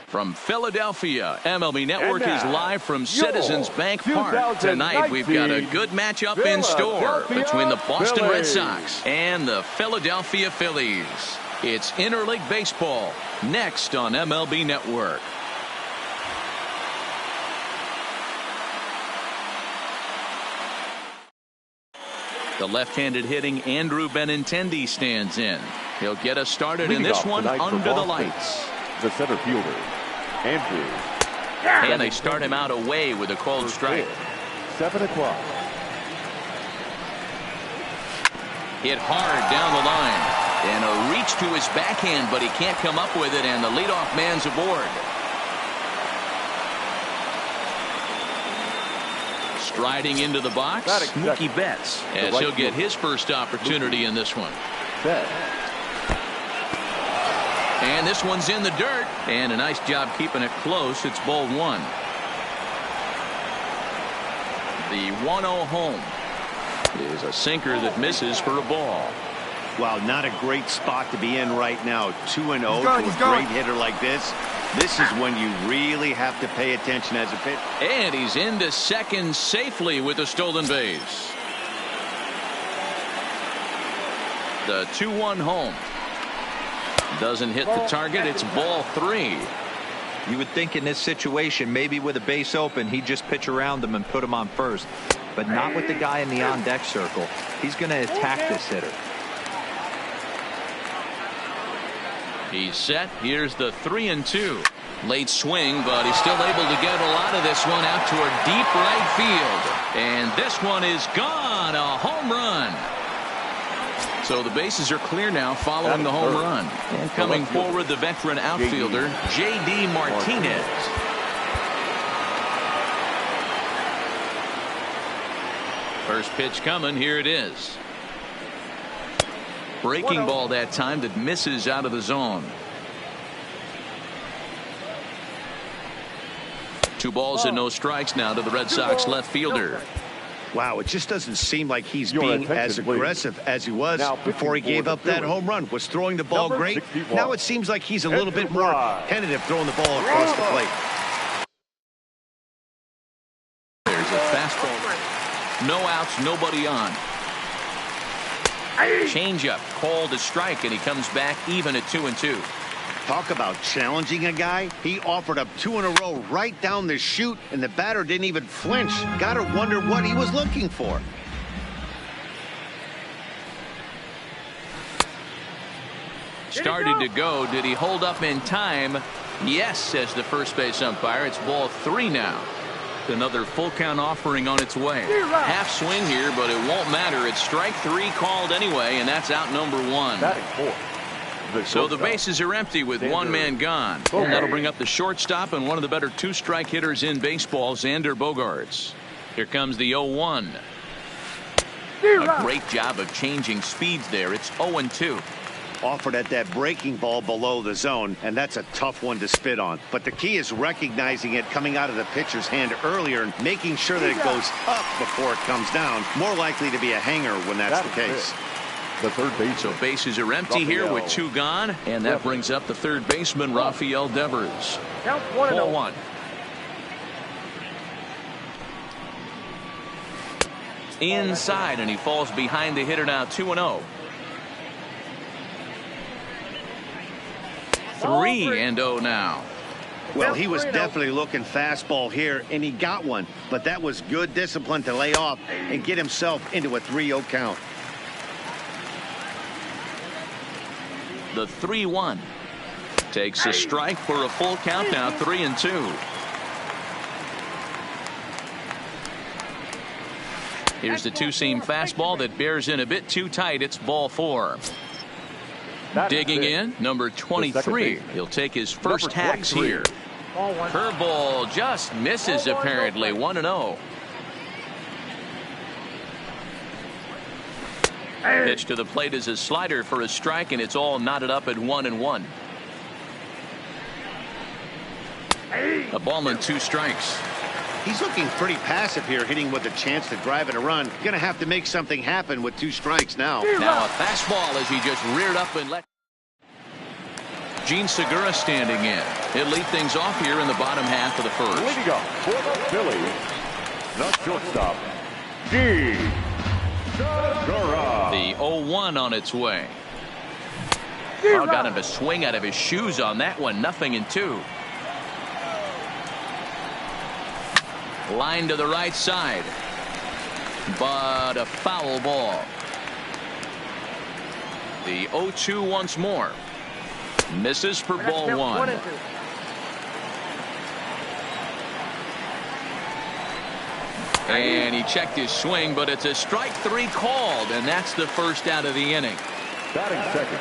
From Philadelphia, MLB Network is live from Citizens Bank Park. Tonight we've got a good matchup in store between the Boston Red Sox and the Philadelphia Phillies. It's interleague baseball next on MLB Network. The left-handed hitting Andrew Benintendi stands in. He'll get us started in this one under the lights. The center fielder, Andrew. And they start him out away with a cold strike. 7 o'clock. Hit hard down the line. And a reach to his backhand, but he can't come up with it, and the leadoff man's aboard. Striding into the box, Mookie Betts, as he'll get his first opportunity in this one. And this one's in the dirt, and a nice job keeping it close. It's ball one. The 1-0 home is a sinker that misses for a ball. Wow, not a great spot to be in right now. 2-0 to a great hitter like this. This is when you really have to pay attention as a pitcher. And he's into second safely with a stolen base. The 2-1 home. Doesn't hit the target. It's ball three. You would think in this situation, maybe with a base open, he'd just pitch around him and put him on first. But not with the guy in the on-deck circle. He's going to attack this hitter. He's set. Here's the 3-2. Late swing, but he's still able to get a lot of this one out toward deep right field. And this one is gone. A home run. So the bases are clear now following the home run. And coming forward, the veteran outfielder, J.D. Martinez. First pitch coming. Here it is. Breaking ball that time that misses out of the zone. 2 balls and no strikes now to the Red Sox left fielder. Wow, it just doesn't seem like he's being as aggressive as he was before he gave up that home run. Was throwing the ball great. Now it seems like he's a little bit more tentative throwing the ball across the plate. There's a fastball. No outs, nobody on. Changeup called a strike, and he comes back even at 2-2. Talk about challenging a guy. He offered up 2 in a row right down the chute, and the batter didn't even flinch. Gotta wonder what he was looking for. Started to go. Did he hold up in time? Yes, says the first base umpire. It's ball 3 now. Another full count offering on its way. Half swing here, but it won't matter. It's strike 3 called anyway, and that's out number 1. So the bases are empty with one man gone. And that'll bring up the shortstop and one of the better 2-strike hitters in baseball, Xander Bogaerts. Here comes the 0-1. A great job of changing speeds there. It's 0-2. Offered at that breaking ball below the zone, and that's a tough one to spit on. But the key is recognizing it coming out of the pitcher's hand earlier and making sure that it goes up before it comes down. More likely to be a hanger when that's the case. The third base. So bases are empty here with 2 gone, and that brings up the third baseman, Rafael Devers. 4-1. Inside, and he falls behind the hitter now. 2-0. 3-0 now. Well, he was definitely looking fastball here, and he got one. But that was good discipline to lay off and get himself into a 3-0 count. The 3-1 takes a strike for a full count now. 3-2. Here's the 2-seam fastball that bears in a bit too tight. It's ball 4. Digging in, number 23. He'll take his first hacks here. Curveball just misses apparently. 1-0. Pitch to the plate is a slider for a strike, and it's all knotted up at 1-1. A ball and 2 strikes. He's looking pretty passive here, hitting with a chance to drive it a run. Gonna have to make something happen with 2 strikes now. Now a fastball as he just reared up and let. Gene Segura standing in. He'll lead things off here in the bottom half of the first. Leading up for the Phillies, the shortstop, Gene Segura. The 0-1 on its way. Oh, got him to swing out of his shoes on that one. 0-2. Line to the right side. But a foul ball. The 0-2 once more. Misses for ball 1. And he checked his swing, but it's a strike 3 called, and that's the first out of the inning. Batting second.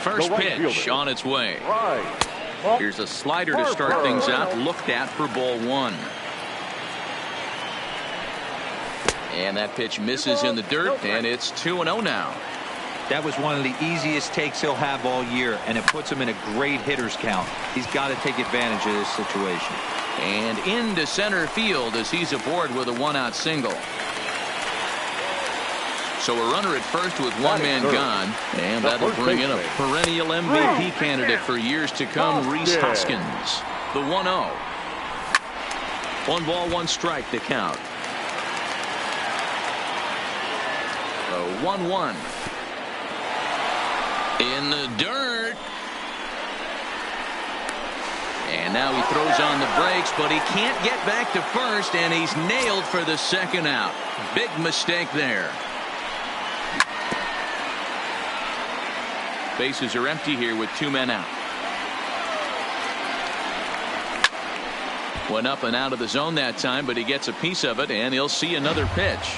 First right pitch fielder. on its way. Right. Here's a slider to start things out. Looked at for ball 1. And that pitch misses in the dirt, and it's 2-0 now. That was one of the easiest takes he'll have all year, and it puts him in a great hitter's count. He's got to take advantage of this situation. And into center field as he's aboard with a 1-out single. So a runner at first with one man gone, and that'll bring in a perennial MVP candidate for years to come, Rhys Hoskins. The 1-0. 1 ball, 1 strike to count. The 1-1. In the dirt. And now he throws on the brakes, but he can't get back to first, and he's nailed for the second out. Big mistake there. Bases are empty here with 2 men out. Went up and out of the zone that time, but he gets a piece of it, and he'll see another pitch.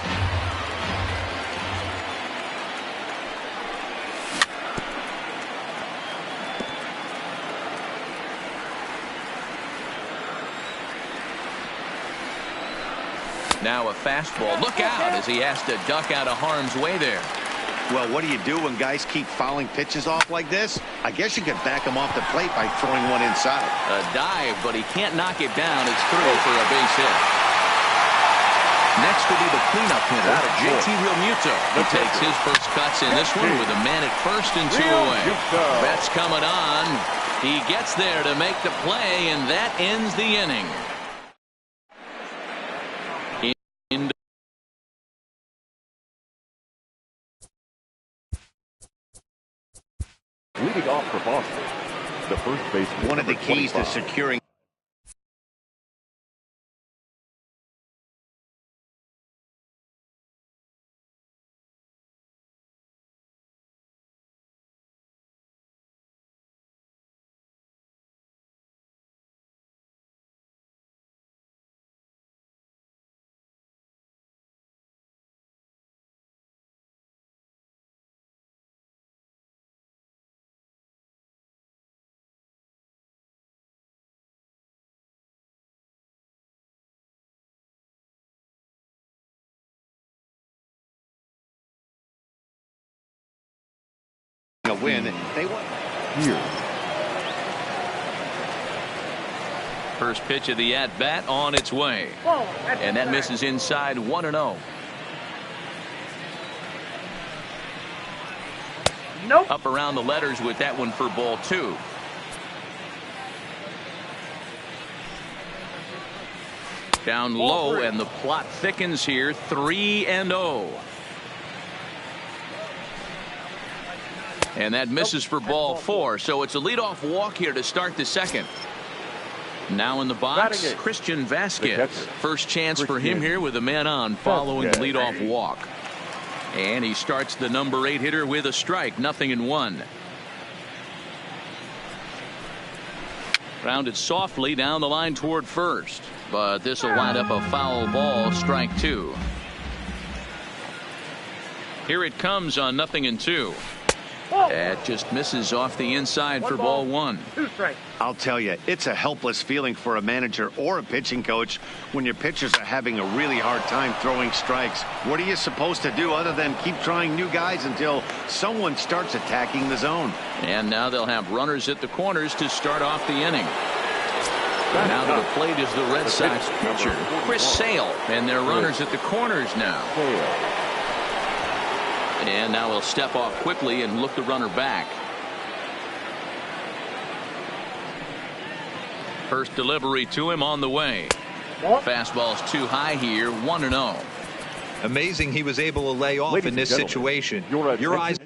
Now a fastball. Look out as he has to duck out of harm's way there. Well, what do you do when guys keep fouling pitches off like this? I guess you could back him off the plate by throwing one inside. A dive, but he can't knock it down. It's through for a base hit. Next will be the cleanup hitter, JT Realmuto. He takes his first cuts in this one with a man at first and 2 away. Betts coming on. He gets there to make the play, and that ends the inning. Leading off for Boston, the first baseman. One of the keys to securing. A win. They won. Here. First pitch of the at-bat on its way. And that misses inside. 1-0. Nope. Up around the letters with that one for ball 2. Down low, and the plot thickens here. 3-0. And that misses for ball 4. So it's a leadoff walk here to start the second. Now in the box, Christian Vasquez. First chance for him here with a man on following the leadoff walk. And he starts the number 8 hitter with a strike. 0-1. Rounded softly down the line toward first. But this will wind up a foul ball. Strike 2. Here it comes on 0-2. That just misses off the inside for ball 1. 2 strikes. I'll tell you, it's a helpless feeling for a manager or a pitching coach when your pitchers are having a really hard time throwing strikes. What are you supposed to do other than keep trying new guys until someone starts attacking the zone? And now they'll have runners at the corners to start off the inning. Now to the plate is the Red Sox pitcher, Chris Sale, and their runners at the corners now. And now he'll step off quickly and look the runner back. First delivery to him on the way. Fastball's too high here, 1-0. Amazing he was able to lay off in this situation. Your eyes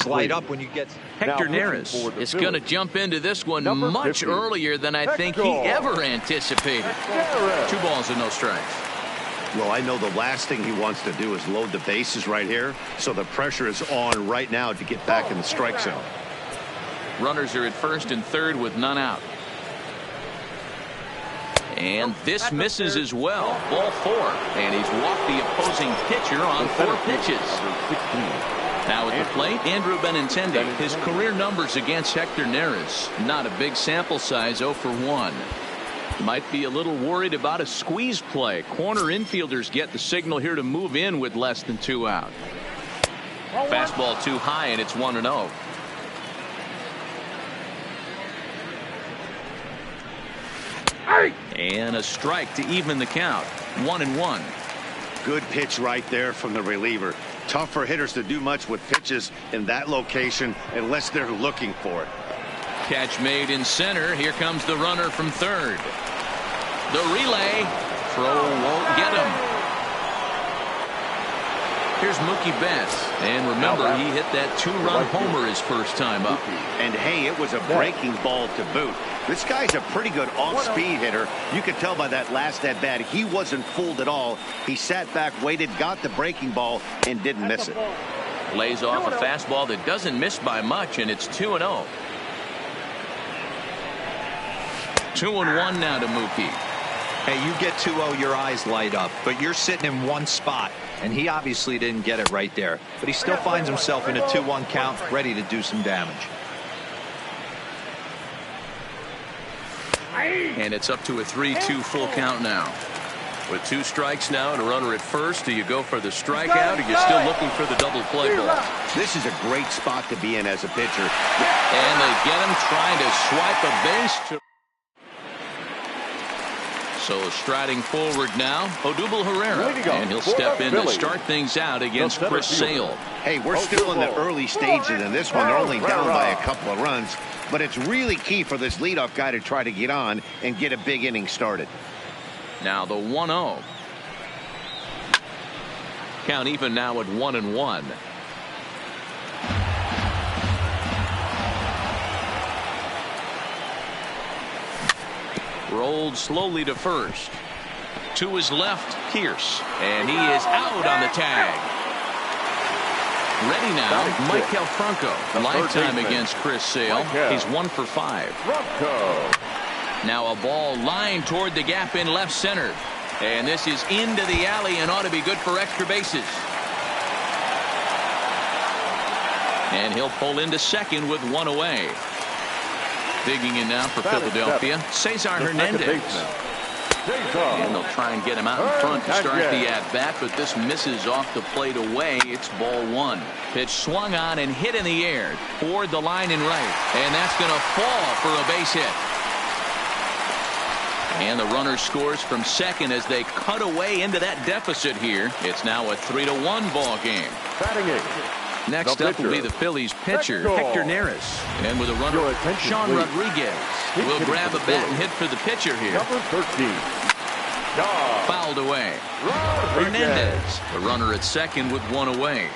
light up when you get... Hector Neris is going to jump into this one much earlier than I think he ever anticipated. 2 balls and no strikes. Well, I know the last thing he wants to do is load the bases right here, so the pressure is on right now to get back in the strike zone. Runners are at first and third with none out. And this misses as well. Ball 4. And he's walked the opposing pitcher on 4 pitches. Now at the plate, Andrew Benintendi. His career numbers against Hector Neris. Not a big sample size, 0 for 1. Might be a little worried about a squeeze play. Corner infielders get the signal here to move in with less than 2 out. Fastball too high, and it's 1-0. And a strike to even the count. 1-1. Good pitch right there from the reliever. Tough for hitters to do much with pitches in that location unless they're looking for it. Catch made in center. Here comes the runner from third. The relay. Throw won't get him. Here's Mookie Betts. And remember, he hit that 2-run homer his first time up. And hey, it was a breaking ball to boot. This guy's a pretty good off-speed hitter. You could tell by that last at-bat he wasn't fooled at all. He sat back, waited, got the breaking ball, and didn't miss it. Lays off a fastball that doesn't miss by much, and it's 2-0. 2-1 now to Mookie. Hey, you get 2-0, your eyes light up, but you're sitting in one spot, and he obviously didn't get it right there. But he still finds himself in a 2-1 count, ready to do some damage. And it's up to a 3-2 full count now. With 2 strikes now and a runner at first, do you go for the strikeout, or are you still looking for the double play ball? This is a great spot to be in as a pitcher. And they get him trying to swipe a base. So striding forward now, Odubel Herrera. And he'll step in to start things out against Chris Sale. Hey, we're still in the early stages in this one. They're only down by a couple of runs. But it's really key for this leadoff guy to try to get on and get a big inning started. Now the 1-0. Count even now at 1-1. Rolled slowly to first. To his left, Pierce. And he is out on the tag. Ready now, Maikel Franco. Lifetime against Chris Sale. He's 1 for 5. Now a ball lined toward the gap in left center. And this is into the alley and ought to be good for extra bases. And he'll pull into second with 1 away. Digging in now for Philadelphia, Cesar Hernandez. And they'll try and get him out in front to start the at-bat, but this misses off the plate away. It's ball 1. Pitch swung on and hit in the air toward the line and right. And that's going to fall for a base hit. And the runner scores from second as they cut away into that deficit here. It's now a 3-1 ball game. Batting 8. Next up will be the Phillies pitcher, Hector Neris. And with a runner, Sean Rodriguez will grab a bat and hit for the pitcher here. Number 13. Fouled away. Hernandez, the runner at second with 1 away.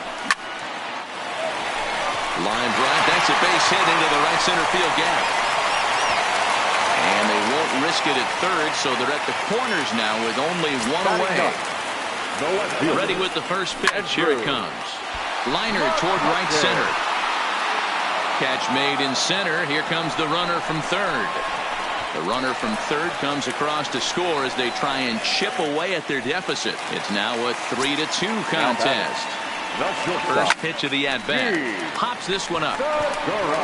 Line drive, that's a base hit into the right center field gap. And they won't risk it at third, so they're at the corners now with only 1 away. Ready with the first pitch. Here it comes. Liner toward right center. Catch made in center. Here comes the runner from third. The runner from third comes across to score as they try and chip away at their deficit. It's now a 3-2 contest. First pitch of the at-bat. Pops this one up.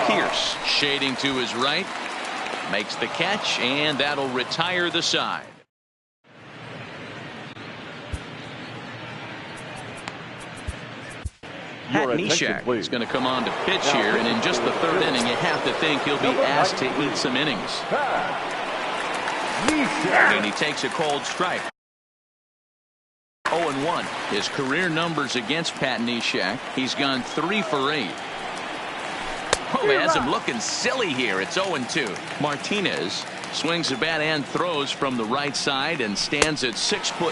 Pierce shading to his right. Makes the catch, and that'll retire the side. Pat Neshek is going to come on to pitch here, and in just the third inning, you have to think he'll be asked to eat some innings. And he takes a cold strike. 0-1. His career numbers against Pat Neshek. He's gone 3 for 8. Oh, has him looking silly here. It's 0-2. Martinez swings the bat and throws from the right side and stands at 6'3".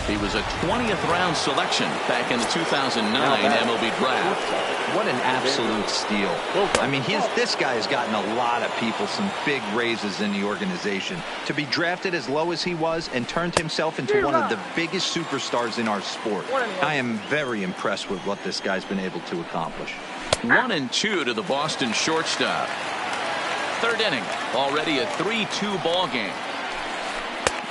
He was a 20th round selection back in the 2009 MLB draft. What an absolute steal. I mean, this guy has gotten a lot of people some big raises in the organization. To be drafted as low as he was and turned himself into one of the biggest superstars in our sport. I am very impressed with what this guy's been able to accomplish. 1-2 to the Boston shortstop. Third inning, already a 3-2 ball game.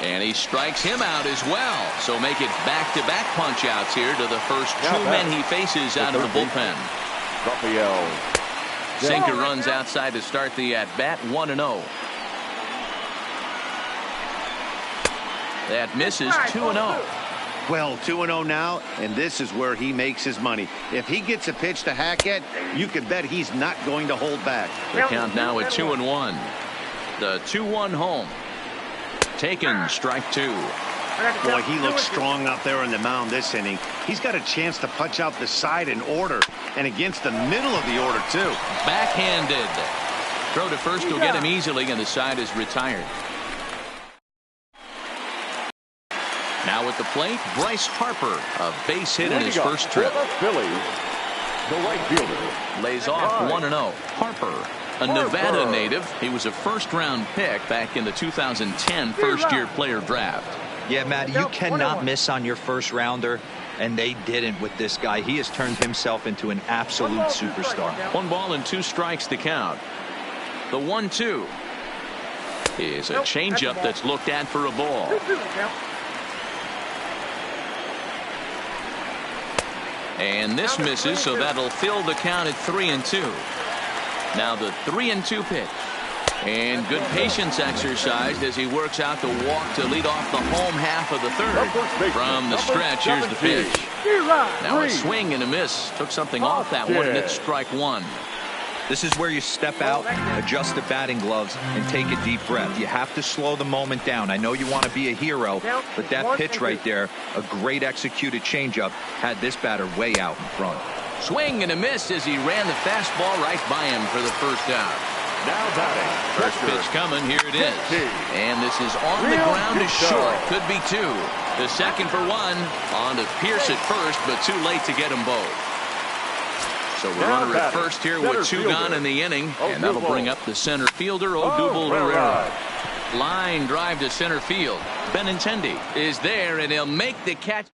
And he strikes him out as well. So make it back-to-back punch-outs here to the first two men he faces out of the bullpen. Sinker runs outside to start the at-bat, 1-0. That misses, 2-0. Well, 2-0 now, and this is where he makes his money. If he gets a pitch to Hackett, you can bet he's not going to hold back. The count now at 2-1. The 2-1 home. Taken, strike two. Boy, he looks strong out there on the mound this inning. He's got a chance to punch out the side in order, and against the middle of the order, too. Backhanded. Throw to first will get him easily, and the side is retired. Now at the plate, Bryce Harper, a base hit in his first trip. Phillies, the right fielder. Lays off 1-0. Harper, a Nevada native. He was a first-round pick back in the 2010 first-year player draft. Yeah, Matt, you cannot miss on your first rounder, and they didn't with this guy. He has turned himself into an absolute superstar. 1-2 strikes to count. The 1-2 is a changeup that's looked at for a ball. And this misses, so that'll fill the count at 3-2. Now the 3-2 pitch. And good patience exercised as he works out the walk to lead off the home half of the third. From the stretch, here's the pitch. Now a swing and a miss. Took something off that one, and it's strike one. This is where you step out, adjust the batting gloves, and take a deep breath. You have to slow the moment down. I know you want to be a hero, but that pitch right there, a great executed changeup, had this batter way out in front. Swing and a miss as he ran the fastball right by him for the first out. Now batting. First pitch coming, here it is. And this is on the ground to short. Could be two. The second for one. On to Pierce at first, but too late to get them both. So we're runner at first here with two gone in the inning, and that'll bring up the center fielder, Odubel Herrera. Line drive to center field. Benintendi is there, and he'll make the catch.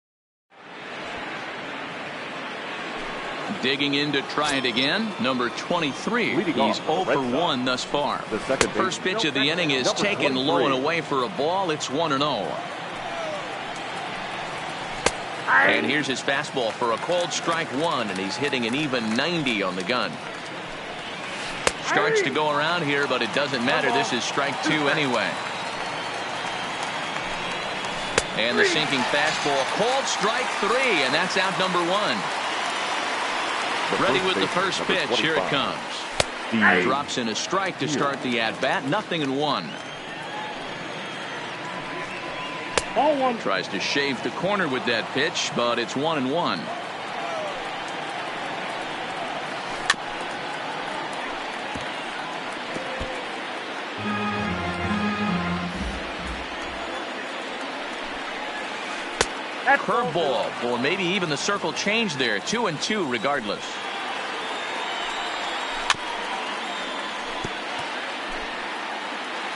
Digging in to try it again, number 23. He's 0 for 1 thus far. The first pitch of the inning is taken low and away for a ball. It's 1-0. And here's his fastball for a called strike one, and he's hitting an even 90 on the gun. Starts to go around here, but it doesn't matter. This is strike two anyway. And the sinking fastball, called strike three, and that's out number one. Ready with the first pitch. Here it comes. Drops in a strike to start the at-bat. 0-1. Tries to shave the corner with that pitch, but it's 1-1. Curveball, or maybe even the circle change there. 2-2 regardless.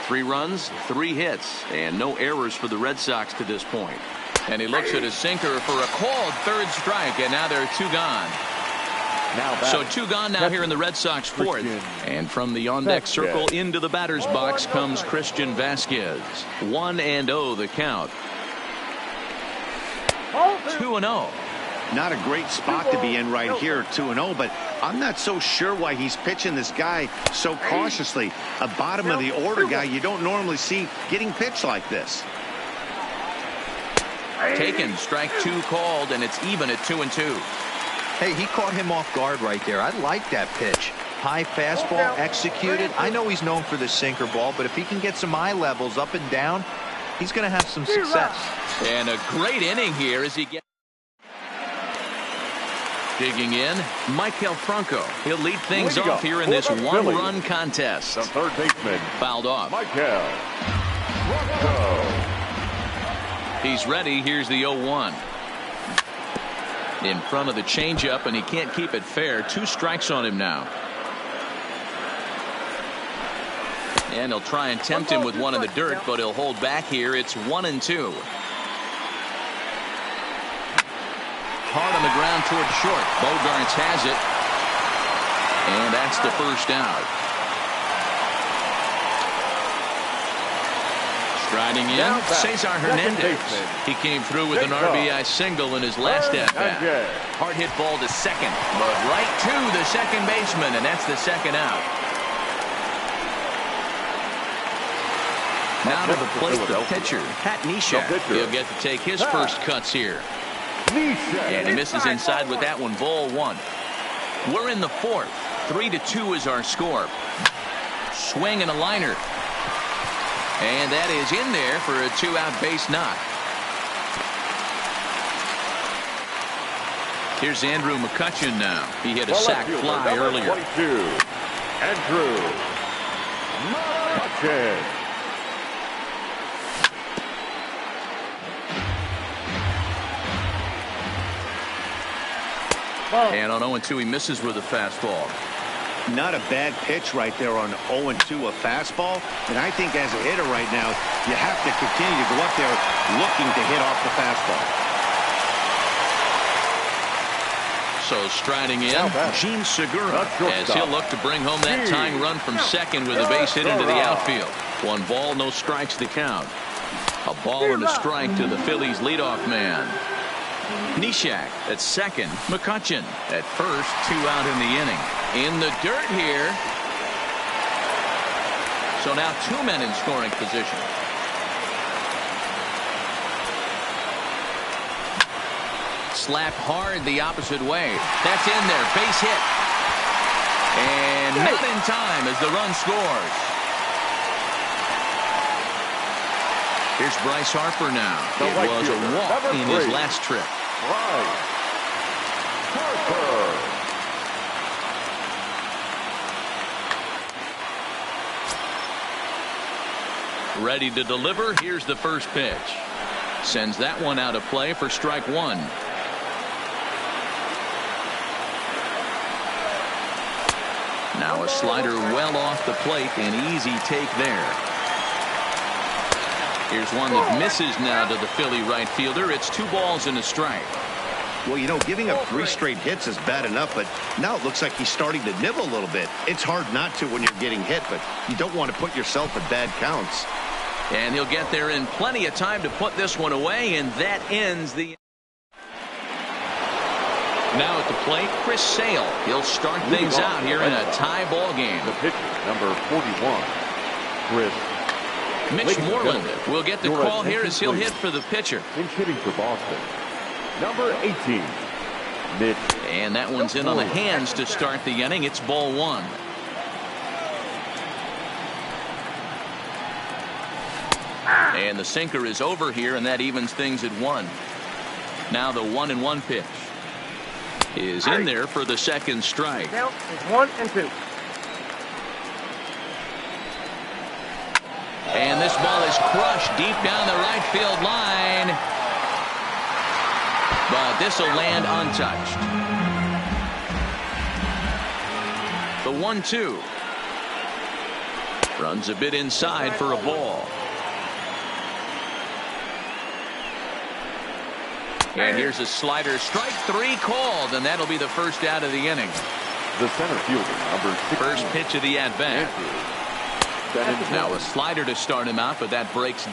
Three runs, three hits, and no errors for the Red Sox to this point. And he looks at his sinker for a called third strike, and now there are two gone. So two gone now here in the Red Sox fourth. And from the on-deck circle into the batter's box comes Christian Vasquez. 1-0 the count. 2-0. Not a great spot to be in right here, 2-0, but I'm not so sure why he's pitching this guy so cautiously. A bottom of the order guy you don't normally see getting pitched like this. Taken, strike two called, and it's even at 2-2. Hey, he caught him off guard right there. I like that pitch. High fastball executed. I know he's known for the sinker ball, but if he can get some eye levels up and down, he's going to have some success. And a great inning here as he gets. Digging in, Michael Franco. He'll lead things Leading off up here in for this the Phillies, one-run contest. the third baseman, Fouled off. Michael Franco. He's ready. Here's the 0-1. In front of the changeup, and he can't keep it fair. 2 strikes on him now. And he'll try and tempt him with one in the dirt, but he'll hold back here. It's 1-2. Hard on the ground toward short. Bogarts has it. And that's the first out. Striding in, Cesar Hernandez. He came through with an RBI single in his last at-bat. Hard hit ball to second, but right to the second baseman, and that's the second out. Now to the plate, the pitcher, Pat Neshek. He'll get to take his first cuts here. And he misses inside with that one. Ball 1. We're in the 4th. 3-2 is our score. Swing and a liner. And that is in there for a 2-out base knock. Here's Andrew McCutchen now. He hit a sac fly earlier. 22, Andrew McCutchen. And on 0-2, he misses with a fastball. Not a bad pitch right there on 0-2, a fastball. And I think as a hitter right now, you have to continue to go up there looking to hit off the fastball. So striding in, Gene Segura, as he'll look to bring home that tying run from second with a base hit into the outfield. 1 ball, no strikes to count. A ball and a strike to the Phillies leadoff man. Neshek at second, McCutchen at first, 2 out in the inning. In the dirt here. So now 2 men in scoring position. Slapped hard the opposite way. That's in there, base hit. And not in time as the run scores. Here's Bryce Harper now. It was a walk in his last trip. Bryce Harper. Ready to deliver. Here's the first pitch. Sends that one out of play for strike 1. Now a slider well off the plate. An easy take there. Here's one that misses now to the Philly right fielder. It's 2 balls and a strike. Well, you know, giving up 3 straight hits is bad enough, but now it looks like he's starting to nibble a little bit. It's hard not to when you're getting hit, but you don't want to put yourself at bad counts. And he'll get there in plenty of time to put this one away, and that ends the... Now at the plate, Chris Sale. He'll start things out here in a tie ball game. The pitcher, number 41, Chris. Mitch Moreland will get the call here as he'll hit for the pitcher. Pinch hitting for Boston, number 18, Mitch. And that one's in on the hands to start the inning. It's ball 1. And the sinker is over here, and that evens things at 1. Now the 1-1 pitch is in there for the second strike. Count is 1-2. And this ball is crushed deep down the right field line. But this will land untouched. The 1-2. Runs a bit inside for a ball. And here's a slider. Strike 3 called, and that'll be the first out of the inning. The center fielder, number 16. First pitch of the at-bat. Now a slider to start him out, but that breaks.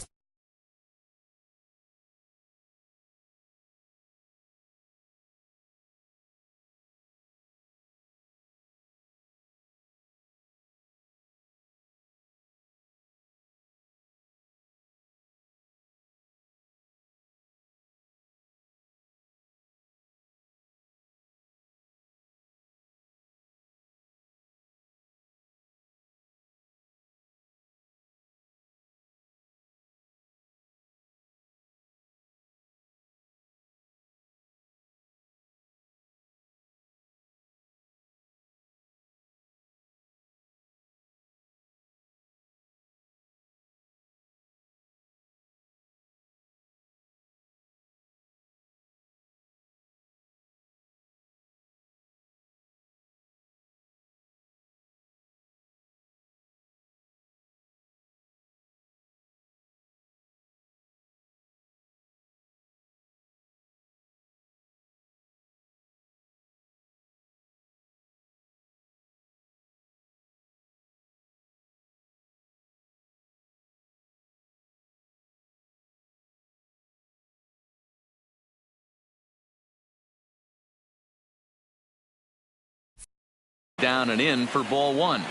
down and in for ball one.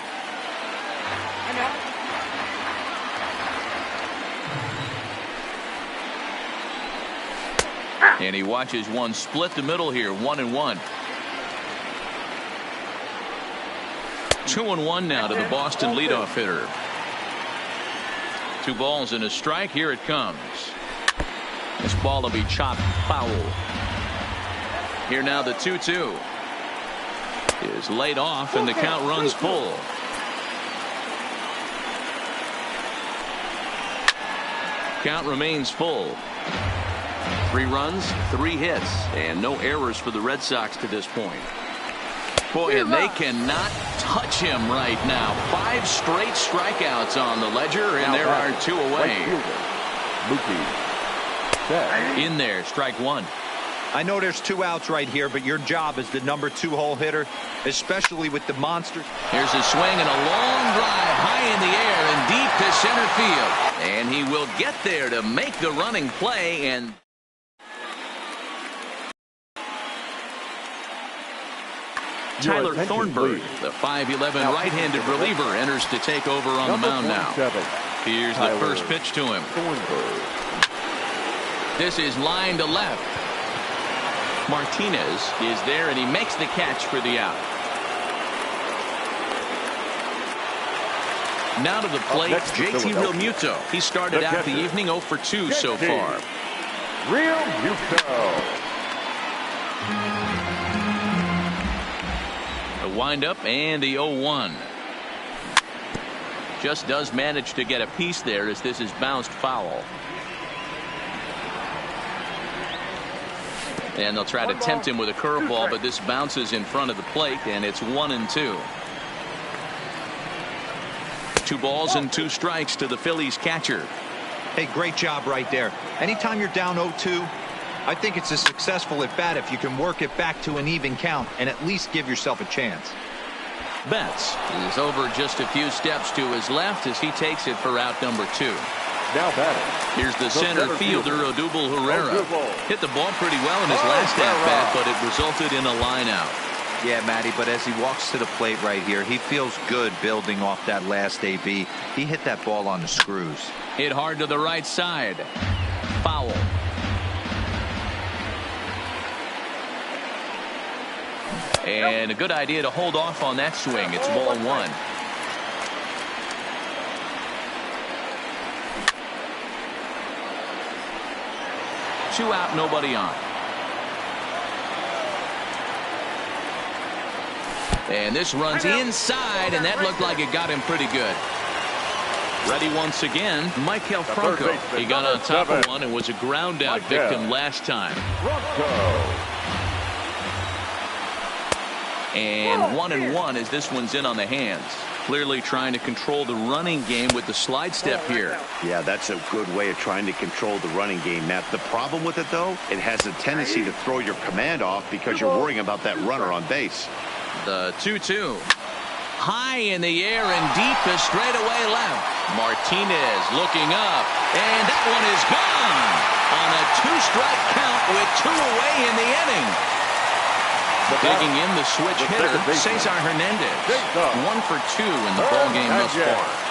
And he watches one split the middle here, 1-1. 2-1 now to the Boston leadoff hitter. 2 balls and a strike. Here it comes. This ball will be chopped foul. Here now the 2-2 is laid off and the count runs full. Count remains full. 3 runs, 3 hits, and no errors for the Red Sox to this point. Boy, and they cannot touch him right now. 5 straight strikeouts on the ledger, and there are 2 away. In there, strike 1. I know there's 2 outs right here, but your job as the number 2 hole hitter, especially with the monster. Here's a swing and a long drive high in the air and deep to center field. And he will get there to make the running play. And Tyler Thornburg, the 5'11" right-handed reliever, enters to take over on the mound now. Here's the first pitch to him. This is line to left. Martinez is there, and he makes the catch for the out. Now to the plate, JT Realmuto. He started out the evening 0 for 2 so far. Realmuto. The windup and the 0-1. Just does manage to get a piece there as this is bounced foul. And they'll try to tempt him with a curveball, but this bounces in front of the plate, and it's 1-2. 2 balls and 2 strikes to the Phillies catcher. Hey, great job right there. Anytime you're down 0-2, I think it's a successful at bat if you can work it back to an even count and at least give yourself a chance. Betts is over just a few steps to his left as he takes it for out number 2. Now batting. Here's the center fielder, Odubel Herrera. Hit the ball pretty well in his last at-bat, but it resulted in a line out. Yeah, Matty, but as he walks to the plate right here, he feels good building off that last AB. He hit that ball on the screws. Hit hard to the right side. Foul. And a good idea to hold off on that swing. It's ball 1. Two out, nobody on. And this runs inside, and that looked like it got him pretty good. Ready once again, Maikel Franco. He got on top of one and was a ground out victim last time. And 1-1 as this one's in on the hands. Clearly trying to control the running game with the slide step here. Yeah, that's a good way of trying to control the running game, Matt. The problem with it, though, it has a tendency to throw your command off because you're worrying about that runner on base. The 2-2. High in the air and deep to straightaway left. Martinez looking up, and that one is gone on a 2-strike count with 2 away in the inning. Digging in the switch hitter, Cesar Hernandez. 1 for 2 in the ballgame thus far.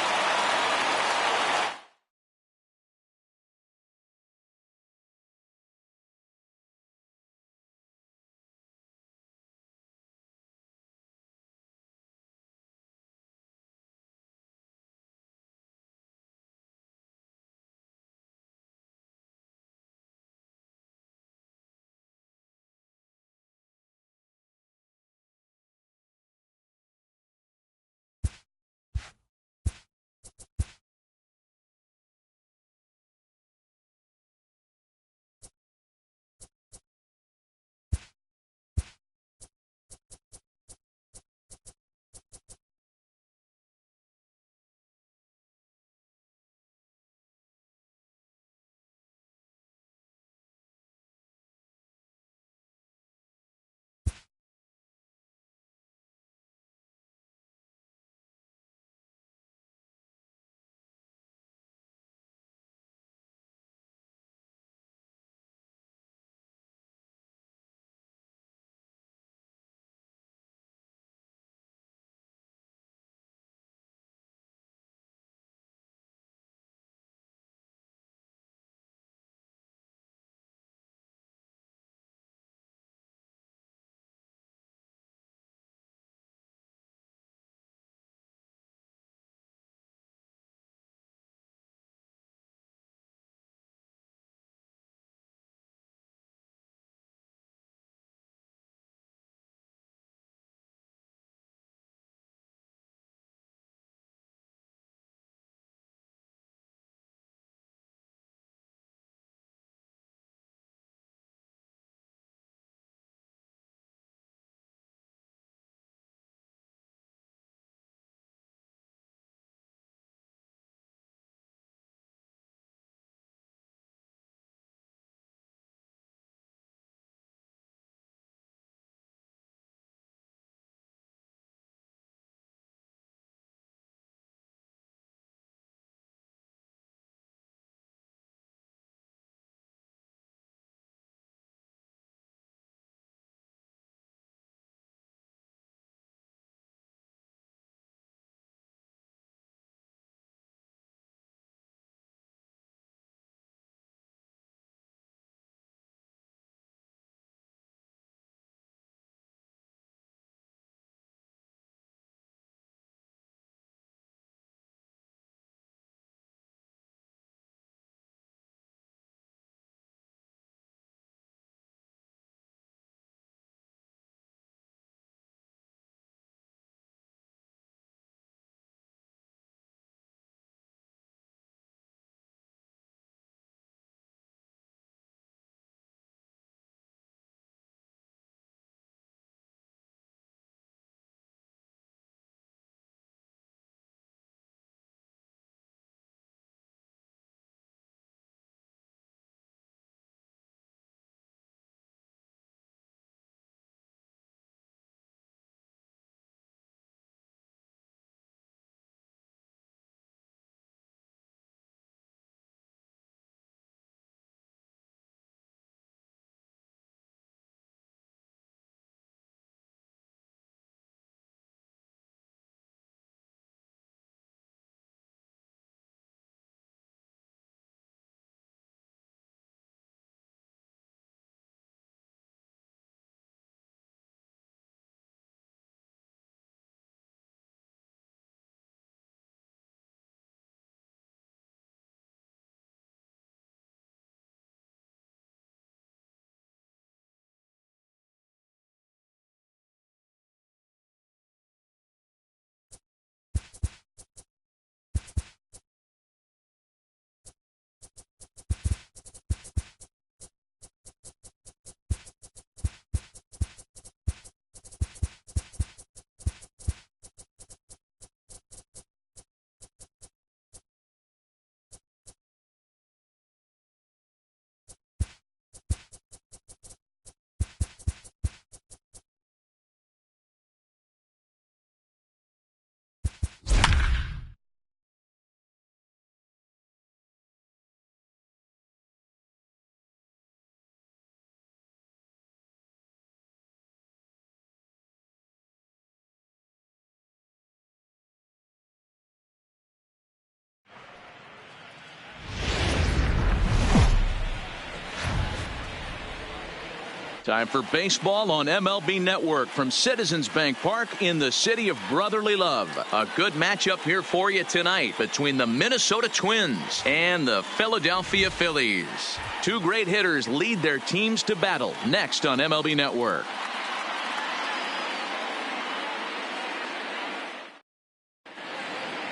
Time for baseball on MLB Network from Citizens Bank Park in the city of brotherly love. A good matchup here for you tonight between the Minnesota Twins and the Philadelphia Phillies. Two great hitters lead their teams to battle next on MLB Network.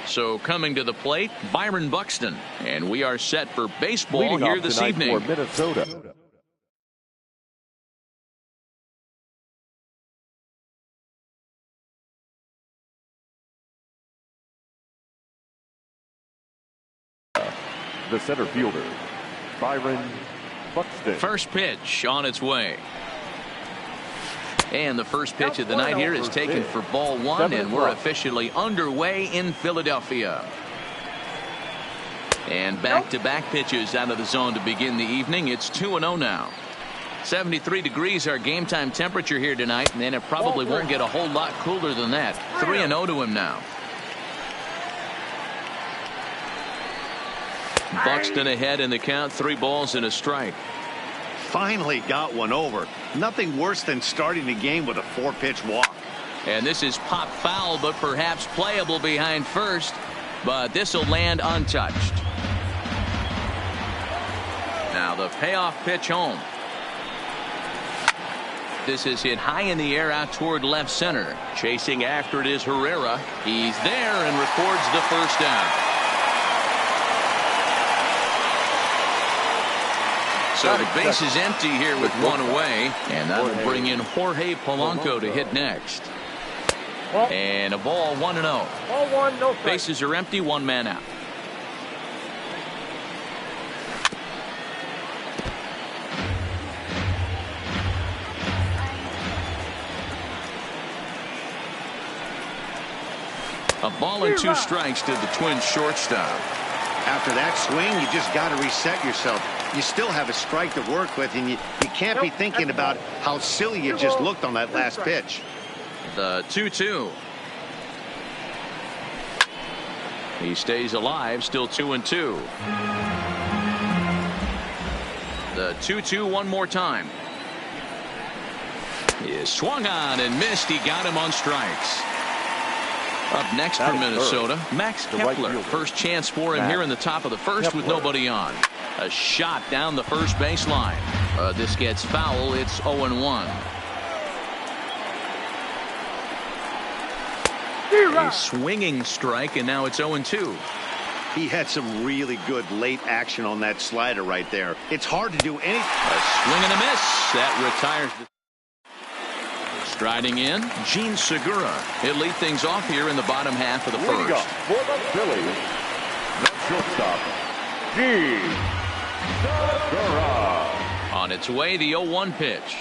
So coming to the plate, Byron Buxton. And we are set for baseball Leading here off this tonight evening. for Minnesota. The center fielder, Byron Buxton. First pitch on its way. And the first pitch of the night here is taken for ball one, and we're officially underway in Philadelphia. And back-to-back pitches out of the zone to begin the evening. It's 2-0 now. 73 degrees our game time temperature here tonight, and it probably won't get a whole lot cooler than that. 3-0 to him now. Buxton ahead in the count, 3 balls and a strike. Finally got one over. Nothing worse than starting the game with a 4-pitch walk. And this is pop foul, but perhaps playable behind first. But this will land untouched. Now the payoff pitch home. This is hit high in the air out toward left center. Chasing after it is Herrera. He's there and records the first down. So the base is empty here with one away, and that will bring in Jorge Polanco to hit next. And a ball 1-0. Ball one, no strike. Bases are empty, 1 man out. A ball and 2 strikes to the Twins shortstop. After that swing, you just got to reset yourself. You still have a strike to work with, and you can't be thinking about how silly you just looked on that last pitch. The 2-2. He stays alive, still 2-2. The 2-2 one more time. He is swung on and missed. He got him on strikes. Up next for Minnesota, Max Kepler. First chance for him here in the top of the first with nobody on. A shot down the first baseline. This gets foul. It's 0-1. A swinging strike, and now it's 0-2. He had some really good late action on that slider right there. It's hard to do anything. A swing and a miss. That retires the... Striding in, Gene Segura. He'll lead things off here in the bottom half of the first. For the Phillies, the shortstop, Gene Segura. On its way, the 0-1 pitch.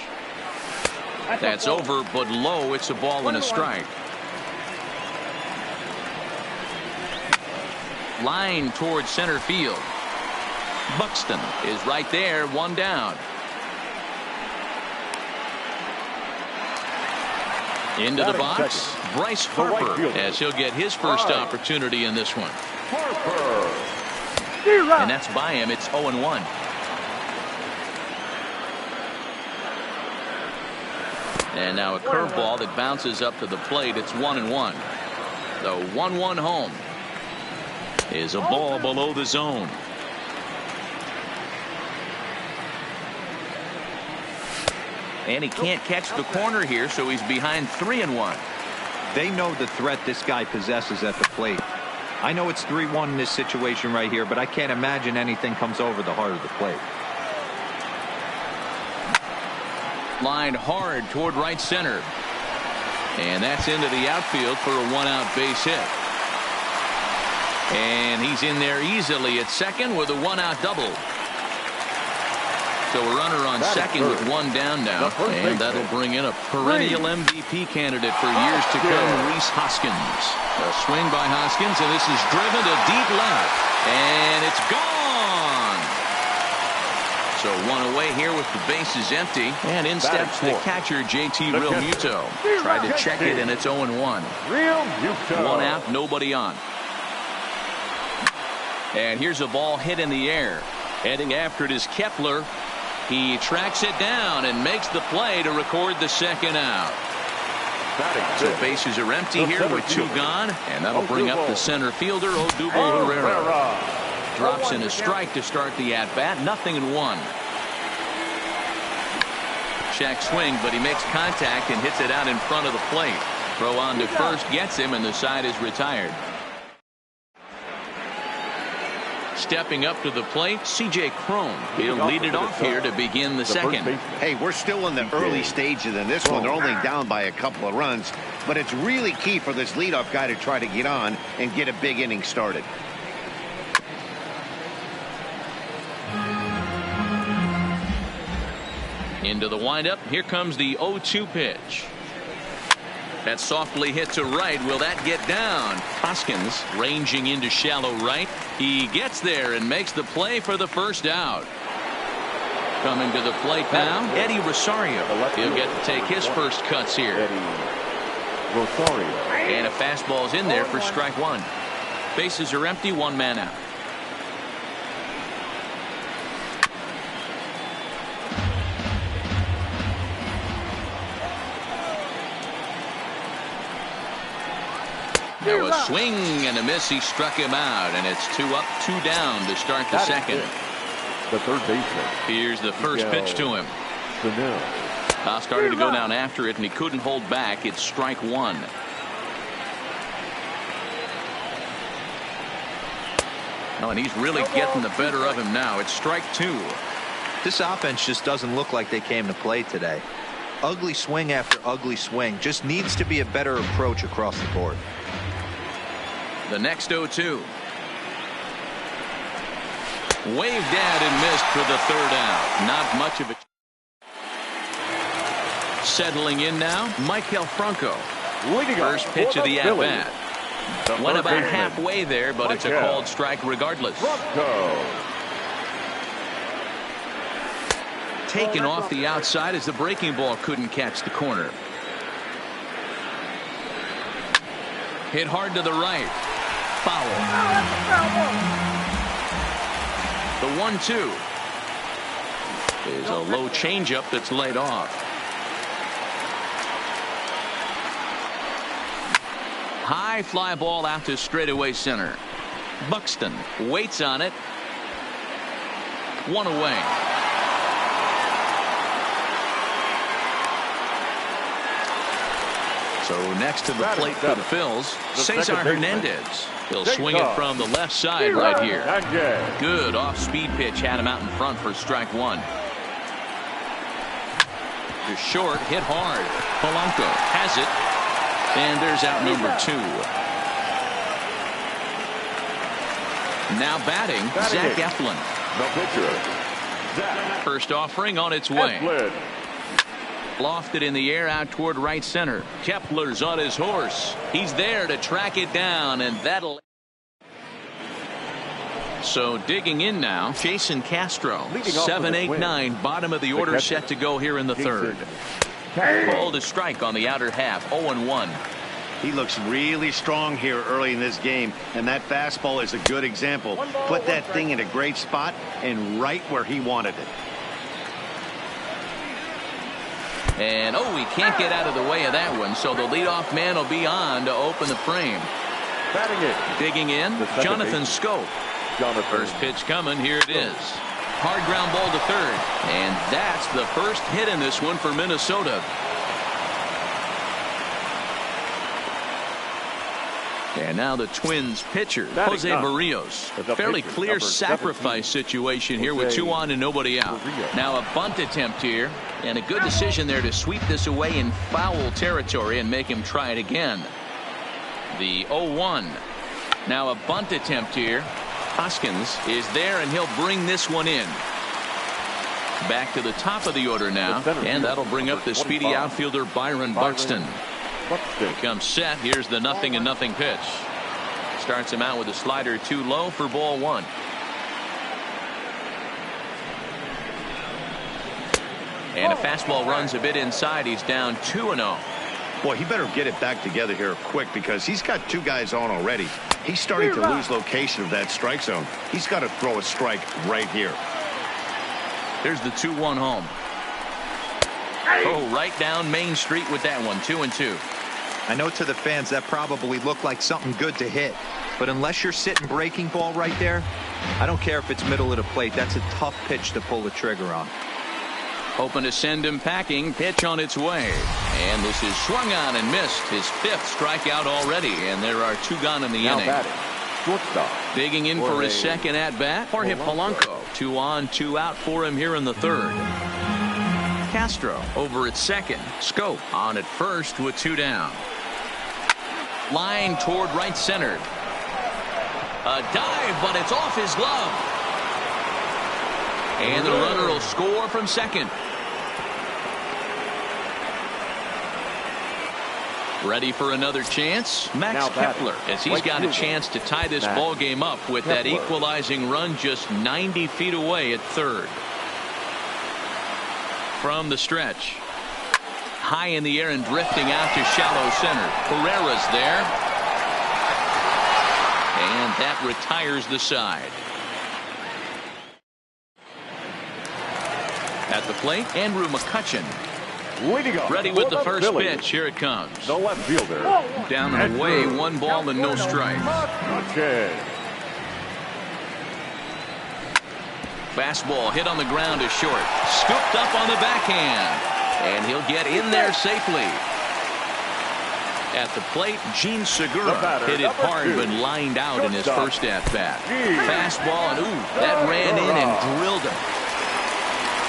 That's over, but low. It's a ball and a strike. Line towards center field. Buxton is right there, 1 down. Into the box, Bryce Harper, as he'll get his first opportunity in this one. Harper. And that's by him. It's 0-1. And now a curveball that bounces up to the plate. It's 1-1. The 1-1 home is a ball below the zone. And he can't catch the corner here, so he's behind 3-1. They know the threat this guy possesses at the plate. I know it's 3-1 in this situation right here, but I can't imagine anything comes over the heart of the plate. Lined hard toward right center. And that's into the outfield for a 1-out base hit. And he's in there easily at second with a 1-out double. So a runner on second with 1 down now, and that'll bring in a perennial MVP candidate for years to come, Rhys Hoskins. A swing by Hoskins, and this is driven to deep left, and it's gone. So 1 away here with the bases empty, and in steps the catcher, JT Realmuto. Tried to check it, and it's 0-1. 1 out, nobody on. And here's a ball hit in the air. Heading after it is Kepler. He tracks it down and makes the play to record the second out. So bases are empty here with 2 gone, and that'll bring up the center fielder, Odubel Herrera. Drops in a strike to start the at-bat, 0-1. Check swing, but he makes contact and hits it out in front of the plate. Throw on to first gets him, and the side is retired. Stepping up to the plate, C.J. Cron. He'll lead it off here to begin the second. Hey, we're still in the early stages in this one. They're only down by a couple of runs, but it's really key for this leadoff guy to try to get on and get a big inning started. Into the windup. Here comes the 0-2 pitch. That softly hit to right. Will that get down? Hoskins ranging into shallow right. He gets there and makes the play for the first out. Coming to the plate now, Eddie Rosario. He'll get to take his first cuts here. And a fastball's in there for strike 1. Bases are empty, 1 man out. Now a swing and a miss. He struck him out, and it's 2 up, 2 down to start the second. The third baseman. Here's the first pitch to him. Started to go down after it, and he couldn't hold back. It's strike 1. Oh, and he's really getting the better of him now. It's strike 2. This offense just doesn't look like they came to play today. Ugly swing after ugly swing. Just needs to be a better approach across the board. The next 0-2. Waved at and missed for the third out. Not much of it. Settling in now, Michael Franco. First pitch of the at-bat. Went about halfway there, but it's a called strike regardless. Taken off the outside as the breaking ball couldn't catch the corner. Hit hard to the right. Foul. The 1-2 is a low changeup that's laid off. High fly ball out to straightaway center. Buxton waits on it. 1 away. So next to the plate for the Phils, Cesar Hernandez. He'll swing it from the left side right here. Good off-speed pitch had him out in front for strike 1. To short, hit hard. Polanco has it, and there's out number 2. Now batting, Zach Eflin. First offering on its way. Lofted in the air out toward right center. Kepler's on his horse. He's there to track it down, and that'll. So digging in now, Jason Castro. 7, 8, 9, bottom of the order, set to go here in the third. Ball to strike on the outer half. 0-1. He looks really strong here early in this game, and that fastball is a good example. Put that thing in a great spot and right where he wanted it. And he can't get out of the way of that one, so the leadoff man will be on to open the frame. Digging in, Jonathan Scope. First pitch coming, here it is. Hard ground ball to third, and that's the first hit in this one for Minnesota. And now the Twins pitcher, Jose Barrios. Fairly clear sacrifice situation here with 2 on and nobody out. Now a bunt attempt here, and a good decision there to sweep this away in foul territory and make him try it again. The 0-1. Now a bunt attempt here. Hoskins is there, and he'll bring this one in. Back to the top of the order now, and that'll bring up the speedy outfielder Byron Buxton. Becomes set. Here's the 0-0 pitch. Starts him out with a slider too low for ball 1. And a fastball runs a bit inside. He's down 2-0. Boy, he better get it back together here quick, because he's got 2 guys on already. He's starting to lose location of that strike zone. He's got to throw a strike right here. Here's the 2-1 home. Oh, right down Main Street with that one. 2-2. I know to the fans that probably looked like something good to hit, but unless you're sitting breaking ball right there, I don't care if it's middle of the plate. That's a tough pitch to pull the trigger on. Hoping to send him packing. Pitch on its way. And this is swung on and missed. His 5th strikeout already. And there are 2 gone in the inning. Batting, shortstop. Digging in for his second at-bat. Jorge Polanco. 2 on, 2 out for him here in the 3rd. Castro over at second. Scope on at first with 2 down. Line toward right center. A dive, but it's off his glove. And the runner will score from second. Ready for another chance? Max Kepler, as he's got a chance to tie this ball game up with that equalizing run just 90 feet away at 3rd. From the stretch. High in the air and drifting out to shallow center. Herrera's there. And that retires the side. At the plate, Andrew McCutcheon. Ready with the first pitch. Here it comes. The left fielder. Down and away, 1 ball and no strike. Fastball hit on the ground to short. Scooped up on the backhand. And he'll get in there safely. At the plate, Gene Segura hit it hard but lined out in his first at-bat. Fastball, and that ran in and drilled him.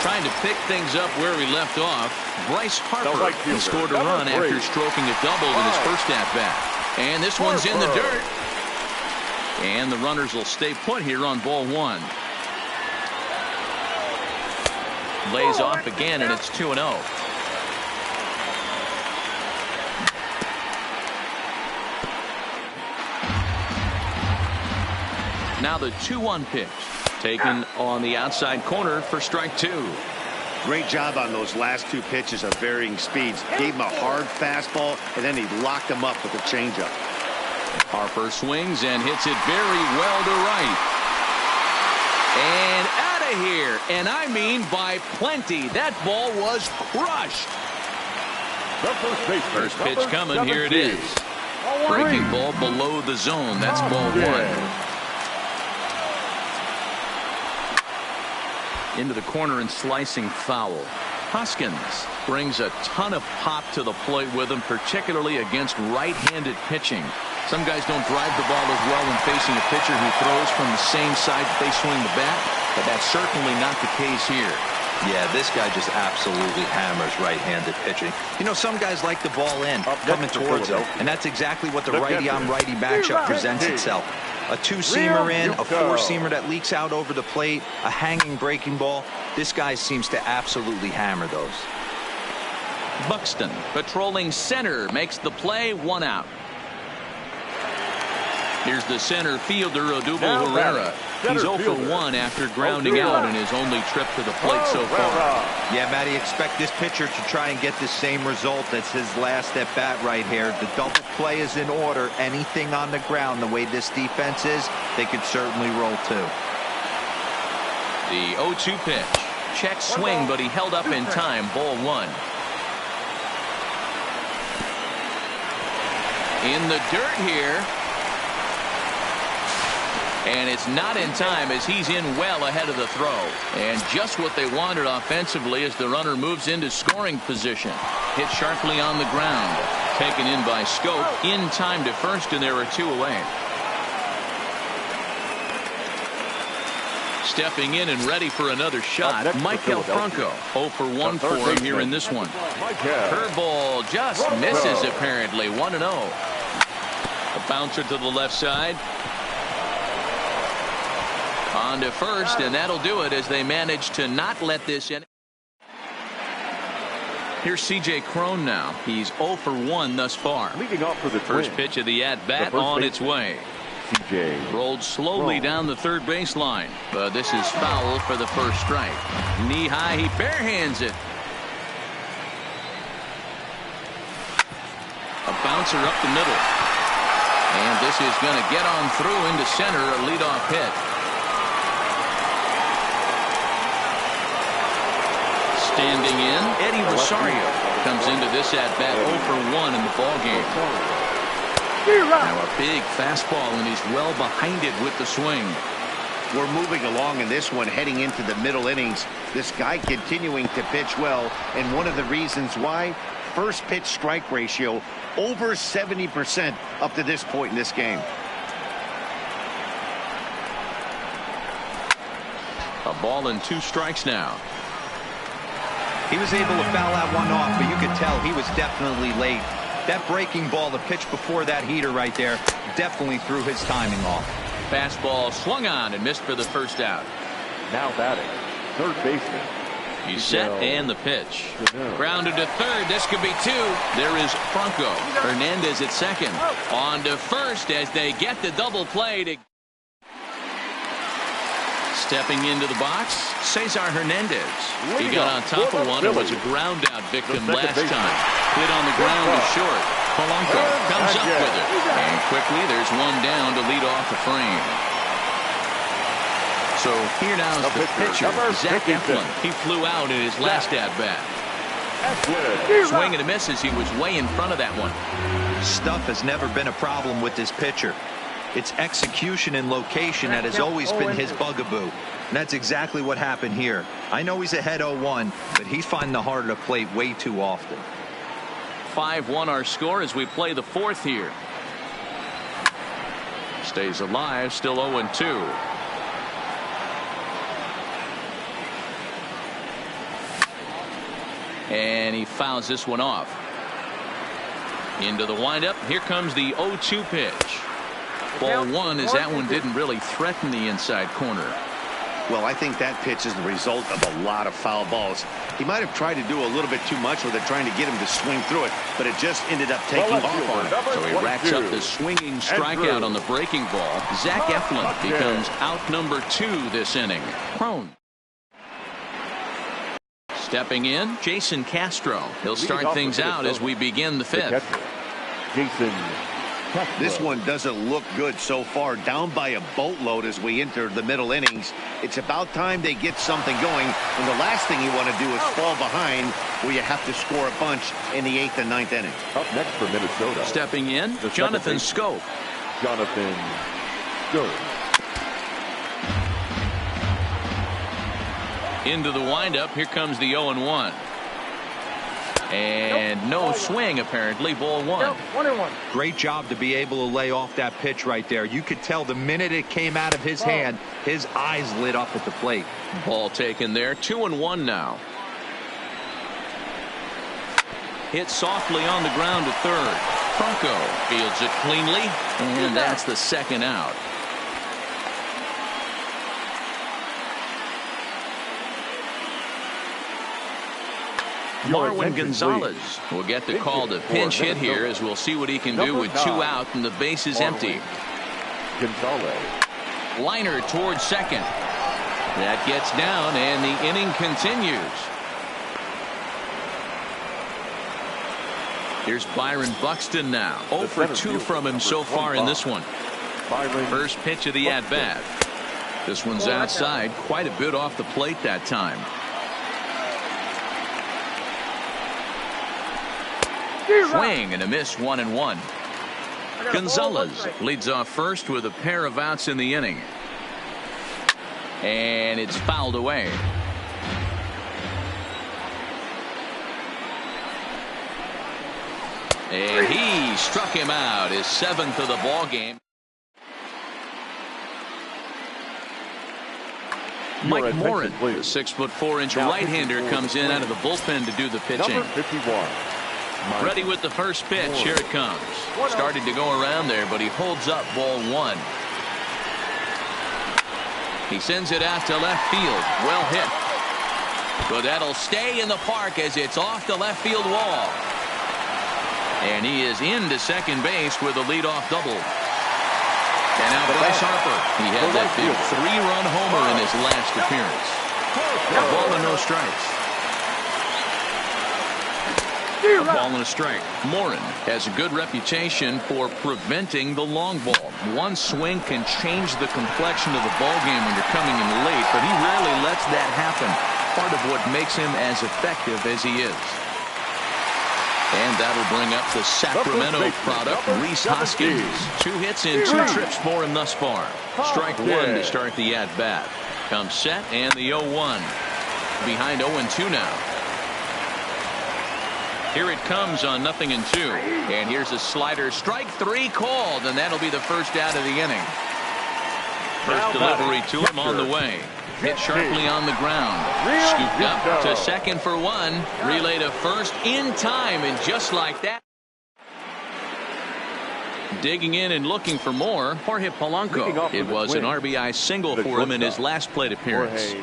Trying to pick things up where we left off. Bryce Harper, he scored a run after stroking a double in his first at-bat. And this one's in the dirt. And the runners will stay put here on ball 1. Lays off again, and it's 2-0. Now the 2-1 pitch. Taken on the outside corner for strike 2. Great job on those last 2 pitches of varying speeds. Gave him a hard fastball, and then he locked him up with a changeup. Harper swings and hits it very well to right. And out of here. And I mean by plenty. That ball was crushed. First pitch coming. Here it is. Breaking ball below the zone. That's ball 1. Into the corner and slicing foul. Hoskins brings a ton of pop to the plate with him, particularly against right-handed pitching. Some guys don't drive the ball as well when facing a pitcher who throws from the same side that they swing the bat, but that's certainly not the case here. Yeah, this guy just absolutely hammers right-handed pitching. You know, some guys like the ball in, coming towards them, and that's exactly what the righty-on-righty matchup presents itself. A 2-seamer in, a 4-seamer that leaks out over the plate, a hanging breaking ball. This guy seems to absolutely hammer those. Buxton patrolling center makes the play, 1 out. Here's the center fielder, Odubel Herrera. He's 0 for 1 after grounding out in his only trip to the plate so far. Yeah, Matty, expect this pitcher to try and get the same result as his last at bat right here. The double play is in order. Anything on the ground, the way this defense is, they could certainly roll too. The 0-2 pitch. Check swing, but he held up in time. Ball 1. In the dirt here. And it's not in time as he's in well ahead of the throw. And just what they wanted offensively as the runner moves into scoring position. Hit sharply on the ground. Taken in by Scope. In time to first, and there are 2 away. Stepping in and ready for another shot, Michael Franco. 0 for 1 for him here in this one. Curveball just misses apparently. 1-0. A bouncer to the left side. On to first, and that'll do it as they manage to not let this in. Here's C.J. Cron now. He's 0 for 1 thus far. Leading off for the first pitch of the at-bat on its way. C.J. Rolled slowly down the third baseline, but this is foul for the first strike. Knee high, he barehands it. A bouncer up the middle. And this is going to get on through into center, a leadoff hit. Standing in, Eddie Rosario comes into this at-bat 0 for 1 in the ballgame. Now a big fastball, and he's well behind it with the swing. We're moving along in this one, heading into the middle innings. This guy continuing to pitch well, and one of the reasons why, first pitch strike ratio over 70% up to this point in this game. A ball and 2 strikes now. He was able to foul that one off, but you could tell he was definitely late. That breaking ball, the pitch before that heater right there, definitely threw his timing off. Fastball swung on and missed for the first out. Now batting, third baseman. He's set and the pitch. Grounded to third. This could be 2. There is Franco. Hernandez at second. On to first as they get the double play. Stepping into the box, Cesar Hernandez. He got on top of one and was a ground out victim last time. Hit on the ground is short. Polanco comes up with it. And quickly there's one down to lead off the frame. So here now is the pitcher, Zach Eflin. He flew out in his last at-bat. Swing and a miss as he was way in front of that one. Stuff has never been a problem with this pitcher. It's execution and location that has always been his bugaboo. And that's exactly what happened here. I know he's ahead 0-1, but he's finding the heart of the plate way too often. 5-1 our score as we play the 4th here. Stays alive, still 0-2. And he fouls this one off. Into the windup. Here comes the 0-2 pitch. Ball 1 as that one didn't really threaten the inside corner. Well, I think that pitch is the result of a lot of foul balls. He might have tried to do a little bit too much with it, trying to get him to swing through it, but it just ended up taking off on him. So he racks up the swinging strikeout on the breaking ball. Zach Eflin becomes out number 2 this inning. Prone. Stepping in, Jason Castro. He'll start things out as we begin the 5th. Jason. This one doesn't look good so far, down by a boatload as we enter the middle innings. It's about time they get something going, and the last thing you want to do is fall behind where you have to score a bunch in the 8th and 9th inning. Up next for Minnesota. Stepping in, Jonathan Schoop. Jonathan Schoop. Into the windup, here comes the 0-1. And no swing, apparently. Ball 1. Great job to be able to lay off that pitch right there. You could tell the minute it came out of his hand, his eyes lit up at the plate. Ball taken there. 2-1 now. Hit softly on the ground to third. Franco fields it cleanly, and that's the second out. Marwin Gonzalez will get the call to pinch hit here, as we'll see what he can do with 2 out and the base is empty. Gonzalez. Liner towards second. That gets down and the inning continues. Here's Byron Buxton now. 0 for 2 from him so far in this one. First pitch of the at-bat. This one's outside, quite a bit off the plate that time. Swing and a miss, 1-1. Gonzalez leads off first with a pair of outs in the inning. And it's fouled away. And he struck him out, his 7th of the ball game. Mike Morin, the 6'4" right-hander, comes in out of the bullpen to do the pitching. Number 51. Ready with the first pitch. Here it comes. Started to go around there, but he holds up ball 1. He sends it out to left field. Well hit. But that'll stay in the park as it's off the left field wall. And he is into second base with a leadoff double. And now Bryce Harper. He had that big 3-run homer in his last appearance. A ball and no strikes. A ball and a strike. Morin has a good reputation for preventing the long ball. One swing can change the complexion of the ball game when you're coming in late, but he rarely lets that happen. Part of what makes him as effective as he is. And that'll bring up the Sacramento product, Rhys Hoskins. 2 hits and 2 trips for him thus far. Strike 1 to start the at-bat. Comes set and the 0-1. Behind 0-2 now. Here it comes on 0-2. And here's a slider. Strike 3 called, and that'll be the first out of the inning. First delivery to him on the way. Hit sharply on the ground. Scooped up to second for 1. Relay to first in time, and just like that. Digging in and looking for more, Jorge Polanco. It was an RBI single for him in his last plate appearance.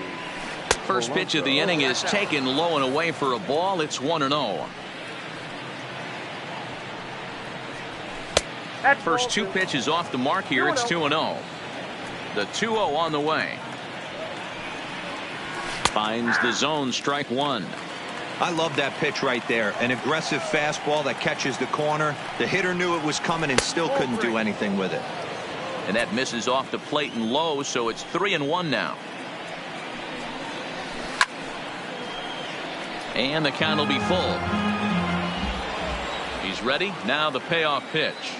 First pitch of the inning is taken low and away for a ball. It's 1-0. First 2 pitches off the mark here. It's 2-0. The 2-0 on the way. Finds the zone, strike 1. I love that pitch right there. An aggressive fastball that catches the corner. The hitter knew it was coming and still couldn't do anything with it. And that misses off the plate and low, so it's 3-1 now. And the count will be full. He's ready. Now the payoff pitch.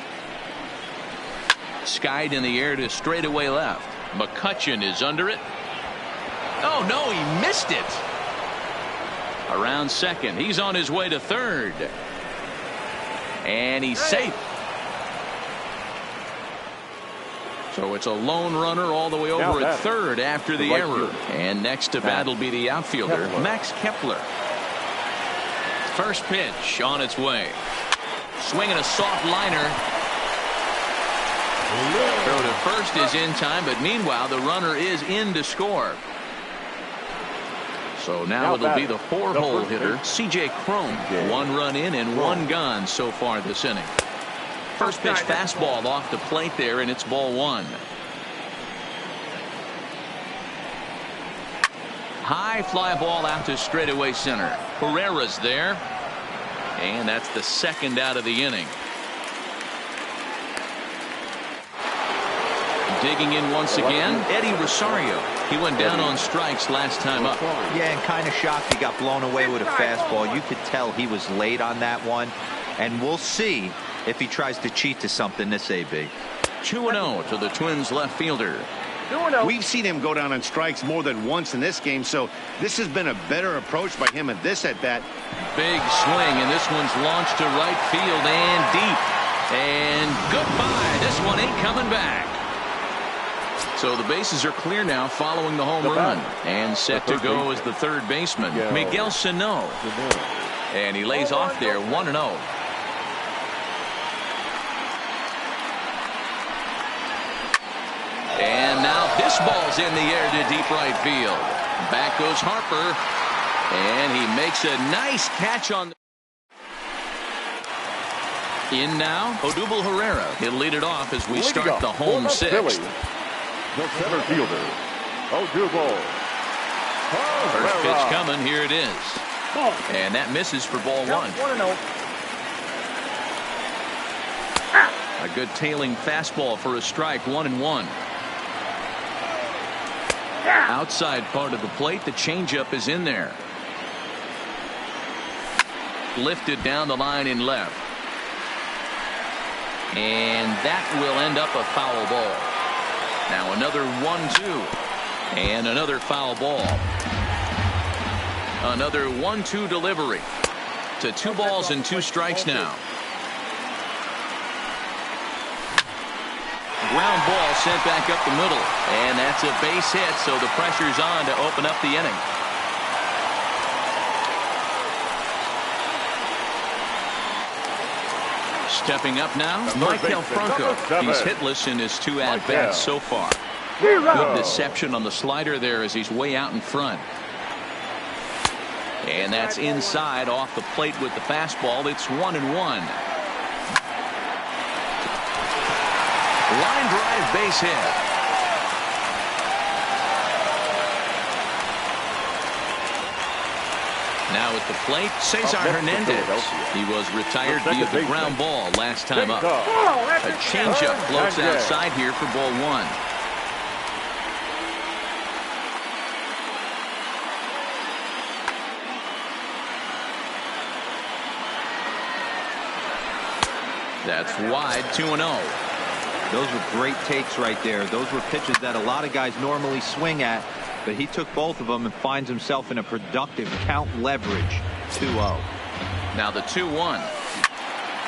Skied in the air to straightaway left. McCutchen is under it. Oh, no, he missed it. Around second. He's on his way to third. And he's safe. So it's a lone runner all the way over at third after the error. And next to bat will be the outfielder, Max Kepler. First pitch on its way. Swinging a soft liner. Throw to first is in time, but meanwhile the runner is in to score. So now it'll be the 4-hole hitter, C.J. Cron. 1 run in and 1 gone so far this inning. First pitch fastball off the plate there, and it's ball 1. High fly ball out to straightaway center. Herrera's there. And that's the second out of the inning. Digging in once again, Eddie Rosario. He went down on strikes last time up. Yeah, and kind of shocked he got blown away with a fastball. You could tell he was late on that one. And we'll see if he tries to cheat to something this AB. 2-0 to the Twins left fielder. We've seen him go down on strikes more than once in this game, so this has been a better approach by him at this at-bat. Big swing, and this one's launched to right field and deep. And goodbye. This one ain't coming back. So the bases are clear now following the home run. And set to go is the third baseman, Miguel Sano. And he lays off there, 1-0. And now this ball's in the air to deep right field. Back goes Harper. And he makes a nice catch on. In now, Odubel Herrera. He'll lead it off as we start the home sixth. The center fielder, Odubel. First pitch coming. Here it is. And that misses for ball 1. A good tailing fastball for a strike, 1-1. Outside part of the plate, the changeup is in there. Lifted down the line in left. And that will end up a foul ball. Now another 1-2. And another foul ball. Another 1-2 delivery. To 2 balls and 2 strikes now. Ground ball sent back up the middle. And that's a base hit, so the pressure's on to open up the inning. Stepping up now, Maikel Franco. He's hitless in his 2 at-bats so far. Good deception on the slider there as he's way out in front. And that's inside off the plate with the fastball. It's 1-1. Line drive base hit. Now at the plate, Cesar Hernandez. He was retired via the ground ball last time up. A changeup floats outside here for ball 1. 1 That's wide, 2-0. Those were great takes right there. Those were pitches that a lot of guys normally swing at, but he took both of them and finds himself in a productive count leverage. 2-0. Now the 2-1.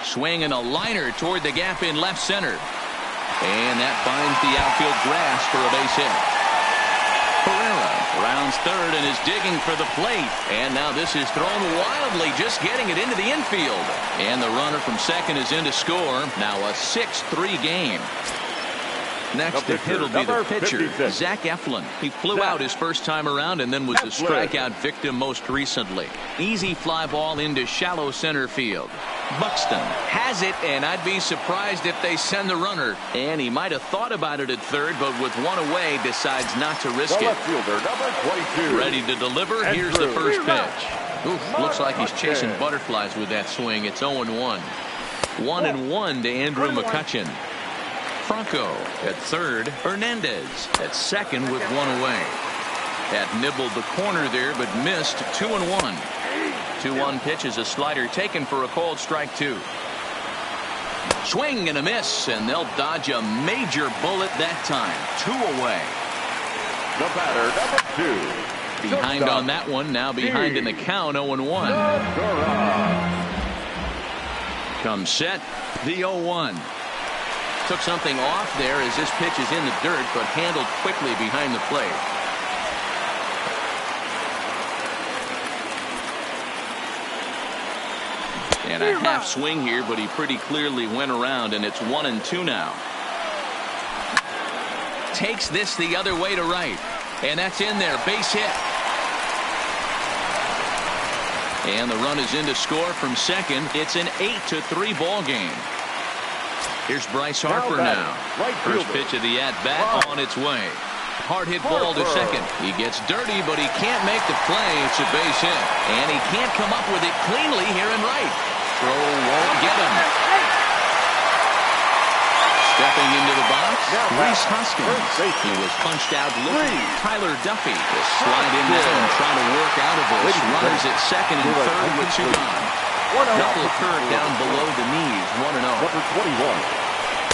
Swing and a liner toward the gap in left center. And that finds the outfield grass for a base hit. Pereira rounds third and is digging for the plate. And now this is thrown wildly, just getting it into the infield. And the runner from second is in to score. Now a 6-3 game. Next to hit will be the pitcher, Zach Eflin. He flew out his first time around and then was the strikeout victim most recently. Easy fly ball into shallow center field. Buxton has it, and I'd be surprised if they send the runner. And he might have thought about it at third, but with one away, decides not to risk it. Ready to deliver. Here's the first pitch. Oof, looks like he's chasing butterflies with that swing. It's 0-1. 1-1 to Andrew McCutchen. Franco at third. Hernandez at second with one away. That nibbled the corner there, but missed. 2-1. 2-1 pitch is a slider taken for a called strike 2. Swing and a miss, and they'll dodge a major bullet that time. 2 away. The batter, number 2. Behind on that one, now behind in the count, 0-1. Comes set, the 0-1. Took something off there as this pitch is in the dirt, but handled quickly behind the plate. And a half swing here, but he pretty clearly went around, and it's 1-2 now. Takes this the other way to right, and that's in there. Base hit. And the run is in to score from second. It's an 8-3 ball game. Here's Bryce Harper now. First pitch of the at-bat on its way. Hard hit ball to second. He gets dirty, but he can't make the play. It's a base hit. And he can't come up with it cleanly here in right. Throw won't get him. Stepping into the box, Reese Hoskins. He was punched out looking. Tyler Duffy will slide in there and try to work out of this. Runners at second and third with 2 on. Knuckle curve down below the knees, 1-0. Number 21.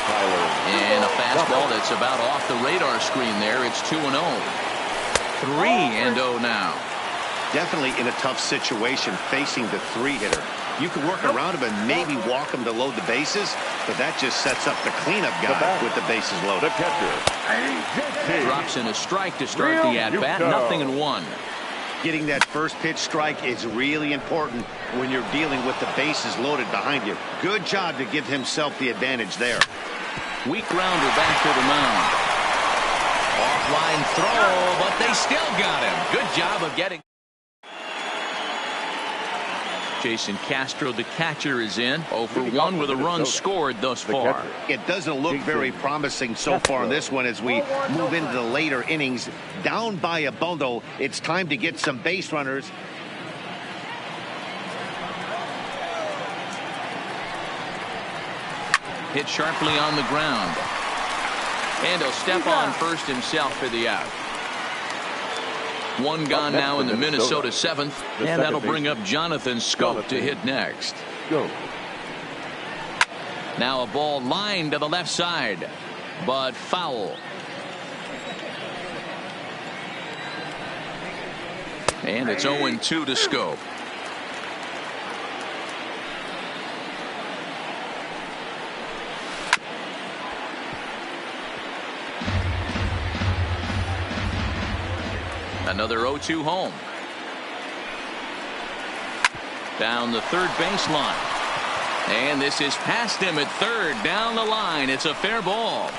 And a fastball that's about off the radar screen there. It's 2-0. 3-0 now. Definitely in a tough situation facing the 3-hitter. You can work around him and maybe walk him to load the bases, but that just sets up the cleanup guy with the bases loaded. The catcher. Drops in a strike to start the at-bat. 0-1. Getting that first pitch strike is really important when you're dealing with the bases loaded behind you. Good job to give himself the advantage there. Weak grounder back to the mound. Offline throw, but they still got him. Good job of getting. Jason Castro, the catcher, is in. 0-for-1 with a run scored thus far. It doesn't look very promising so far in this one as we move into the later innings. Down by a bundle, it's time to get some base runners. Hit sharply on the ground. And he'll step on first himself for the out. One gone now in the Minnesota 7th, and that'll bring up Jonathan Scope to hit next. Now a ball lined to the left side, but foul. And it's 0-2 to Scope. Another 0-2 home. Down the third baseline. And this is past him at third. Down the line. It's a fair ball.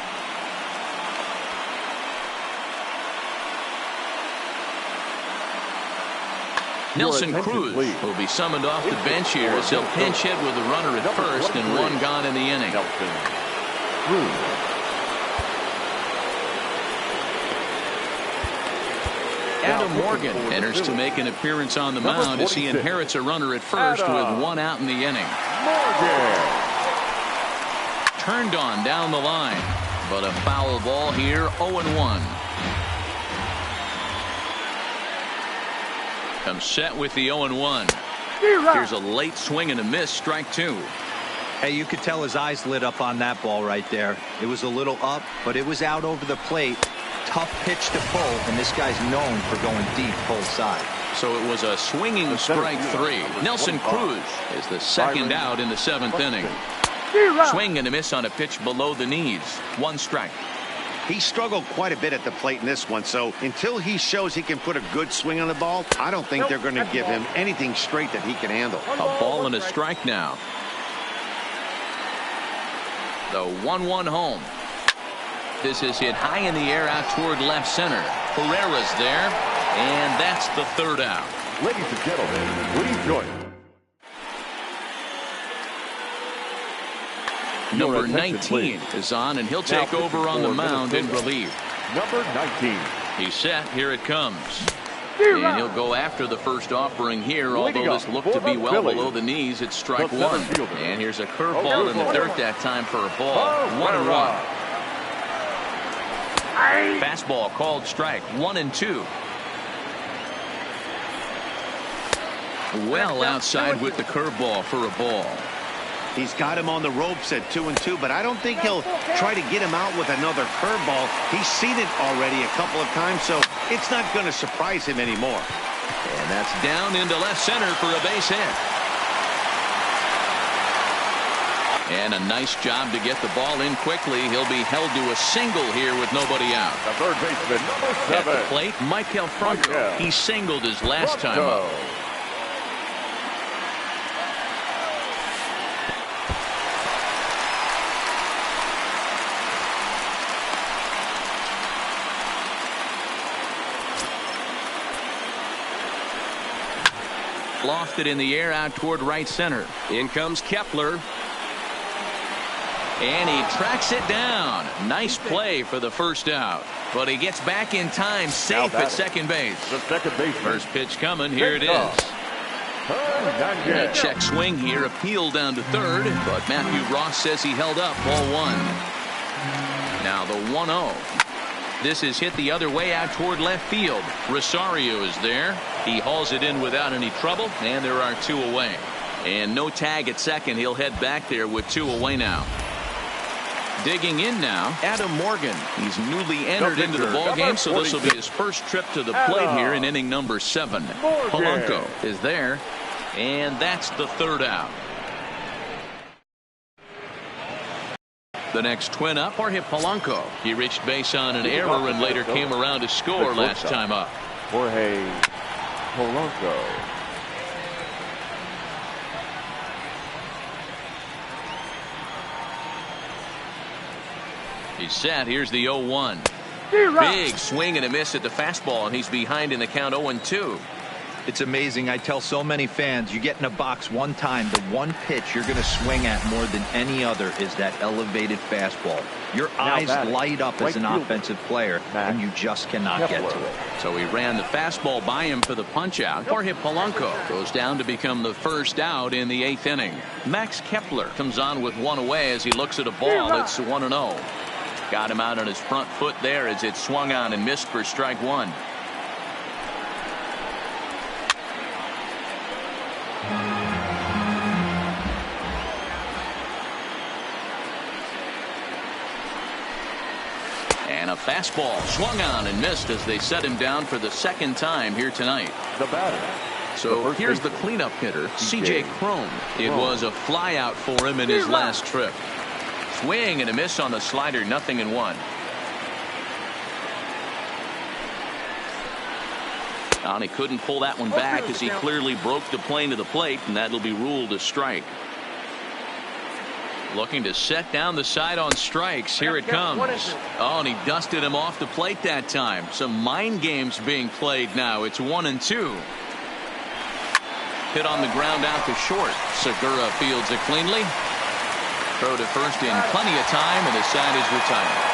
Nelson Cruz will be summoned off the bench here as he'll pinch hit with a runner at first and one gone in the inning. Adam Morgan enters to make an appearance on the mound as he inherits a runner at first with one out in the inning. Turned on down the line, but a foul ball here. 0-1. Comes set with the 0-1. Here's a late swing and a miss, strike 2. Hey, you could tell his eyes lit up on that ball right there. It was a little up, but it was out over the plate. Tough pitch to pull, and this guy's known for going deep pull side. So it was a swinging strike 3. Nelson Cruz is the second out in the 7th inning. Swing and a miss on a pitch below the knees. 1 strike. He struggled quite a bit at the plate in this one, so until he shows he can put a good swing on the ball, I don't think they're going to give him anything straight that he can handle. A ball and a strike now. The 1-1 home. This is hit high in the air out toward left center. Herrera's there, and that's the 3rd out. Ladies and gentlemen, please join. Number 19 is on, and he'll take over on the mound in relief. Number 19. He's set. Here it comes. And he'll go after the first offering here, although this looked to be well below the knees. It's strike 1. And here's a curveball in the dirt that time for a ball. 1-1. Fastball called strike. 1-2. Well outside with the curveball for a ball. He's got him on the ropes at 2-2, but I don't think he'll try to get him out with another curveball. He's seen it already a couple of times, so it's not going to surprise him anymore. And that's down into left center for a base hit. And a nice job to get the ball in quickly. He'll be held to a single here with nobody out. The third baseman, number 7. At the plate, Michael Franco. He singled his last time up. Lofted in the air out toward right center. In comes Kepler. And he tracks it down. Nice play for the first out. But he gets back in time, safe at second base. The second baseman. First pitch coming. Here it is. A check swing here. Appeal down to third. But Matthew Ross says he held up. Ball 1. Now the 1-0. This is hit the other way out toward left field. Rosario is there. He hauls it in without any trouble, and there are 2 away. And no tag at second. He'll head back there with 2 away now. Digging in now, Adam Morgan. He's newly entered into the ball game, so this will be his first trip to the plate here in inning number 7. Polanco is there, and that's the 3rd out. The next twin up, Jorge Polanco. He reached base on an error and later came around to score last time up. Jorge Polanco. He's set. Here's the 0-1. Big swing and a miss at the fastball, and he's behind in the count 0-2. It's amazing. I tell so many fans, you get in a box one time, the one pitch you're going to swing at more than any other is that elevated fastball. Your eyes light up as an offensive player, and you just cannot get to it. So he ran the fastball by him for the punch out. Jorge Polanco goes down to become the first out in the 8th inning. Max Kepler comes on with 1 away as he looks at a ball. It's 1-0. Got him out on his front foot there as it swung on and missed for strike 1. And a fastball swung on and missed as they set him down for the 2nd time here tonight. The batter. So here's the cleanup hitter, C.J. Cron. It was a fly out for him in his last trip. Swing and a miss on the slider, 0-1. And he couldn't pull that one back as he clearly broke the plane to the plate, and that'll be ruled a strike. Looking to set down the side on strikes. Here it comes. Oh, and he dusted him off the plate that time. Some mind games being played now. It's 1-2. Hit on the ground out to short. Segura fields it cleanly. Throw to first in plenty of time, and the side is retired.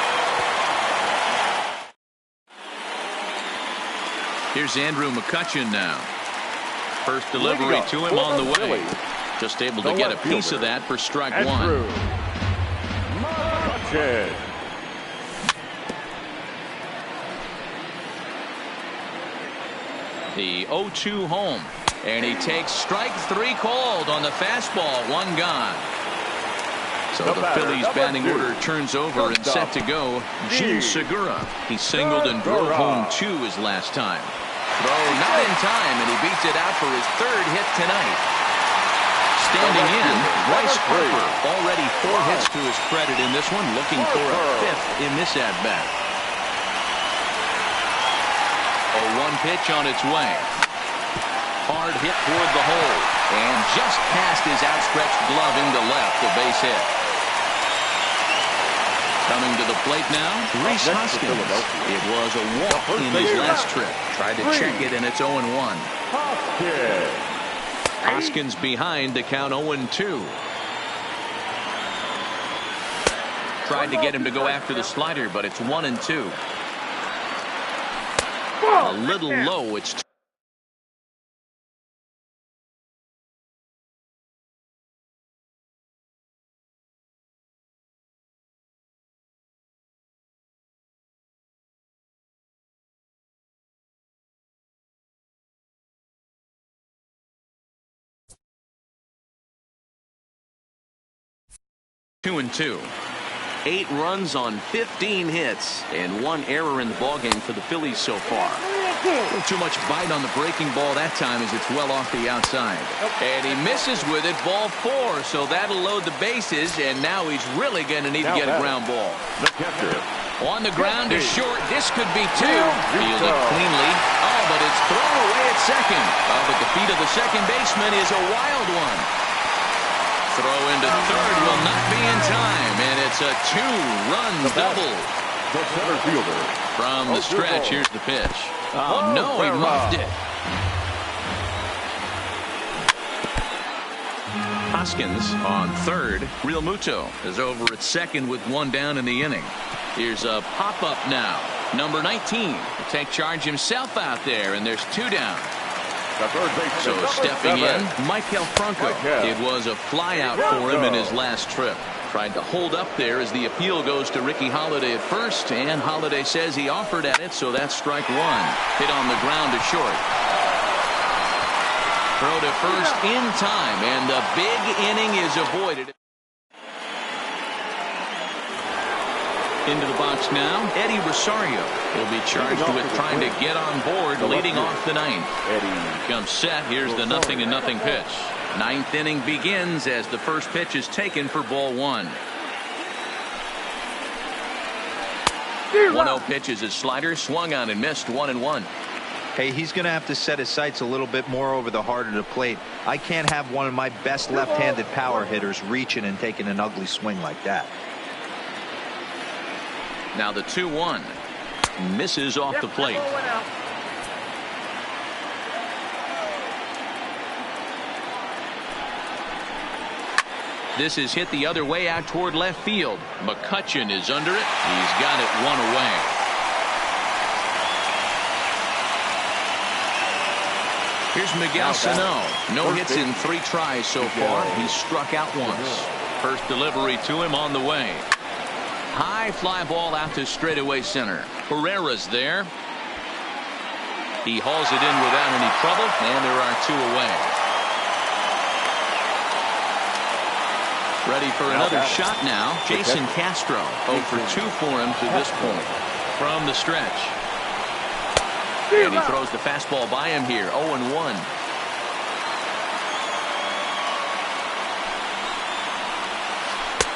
Here's Andrew McCutchen now. First delivery to him on the way. Just able to get a piece of that for strike 1. McCutchen. The 0-2 home. And he takes strike 3 called on the fastball. 1 gone. So the Phillies batting order turns over and set to go. Gene Segura. He singled and drove home 2 his last time. Throw not in time, and he beats it out for his 3rd hit tonight. Standing in, Bryce Harper. Already 4 hits to his credit in this one, looking for a 5th in this at-bat. A 1 pitch on its way. Hard hit toward the hole, and just past his outstretched glove into left, a base hit. Coming to the plate now, Rhys Hoskins. It was a walk in his last trip. Tried to check it, and it's 0-1. Hoskins behind to count 0-2. Tried to get him to go after the slider, but it's 1-2. A little low. It's 2-2. 8 runs on 15 hits and 1 error in the ballgame for the Phillies so far. A little too much bite on the breaking ball that time as it's well off the outside. And he misses with it, ball 4, so that'll load the bases, and now he's really going to need to get a ground ball. On the ground to short, this could be 2. Fielded cleanly. Oh, but it's thrown away at second. Oh, but the feet of the second baseman is a wild one. Throw into third will not be in time, and it's a 2-run double. The center fielder. From the stretch, here's the pitch. Oh, no, he muffed it. Hoskins on third. Real Muto is over at second with 1 down in the inning. Here's a pop-up now. Number 19 to take charge himself out there, and there's 2 down. So stepping in, Michael Franco. It was a flyout for him in his last trip. Tried to hold up there as the appeal goes to Ricky Holiday at first, and Holiday says he offered at it, so that's strike 1. Hit on the ground to short. Throw to first in time, and the big inning is avoided. Into the box now, Eddie Rosario will be charged with trying to get on board leading off the 9th. Eddie comes set. Here's the 0-0 pitch. 9th inning begins as the first pitch is taken for ball 1. 1-0 pitch is his slider, swung on and missed, 1-1. Hey, he's going to have to set his sights a little bit more over the heart of the plate. I can't have one of my best left-handed power hitters reaching and taking an ugly swing like that. Now the 2-1 misses off the plate. This is hit the other way out toward left field. McCutchen is under it. He's got it 1 away. Here's Miguel Sano. No hits in 3 tries so far. He's struck out once. First delivery to him on the way. High fly ball out to straightaway center. Herrera's there. He hauls it in without any trouble, and there are 2 away. Ready for another shot now. Jason Castro. 0 for 2 for him to this point. From the stretch. And he throws the fastball by him here. 0-1.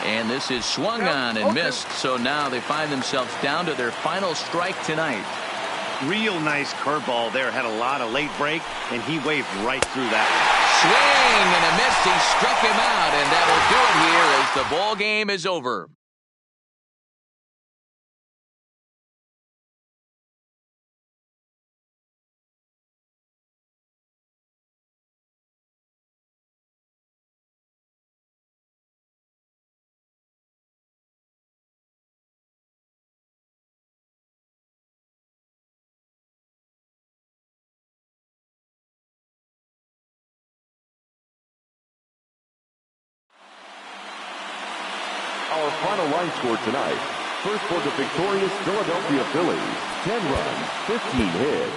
And this is swung on and missed, so now they find themselves down to their final strike tonight. Real nice curveball there. Had a lot of late break, and he waved right through that one. Swing and a miss. He struck him out, and that'll do it here as the ball game is over. Our final line score tonight. First for the victorious Philadelphia Phillies. 10 runs, 15 hits.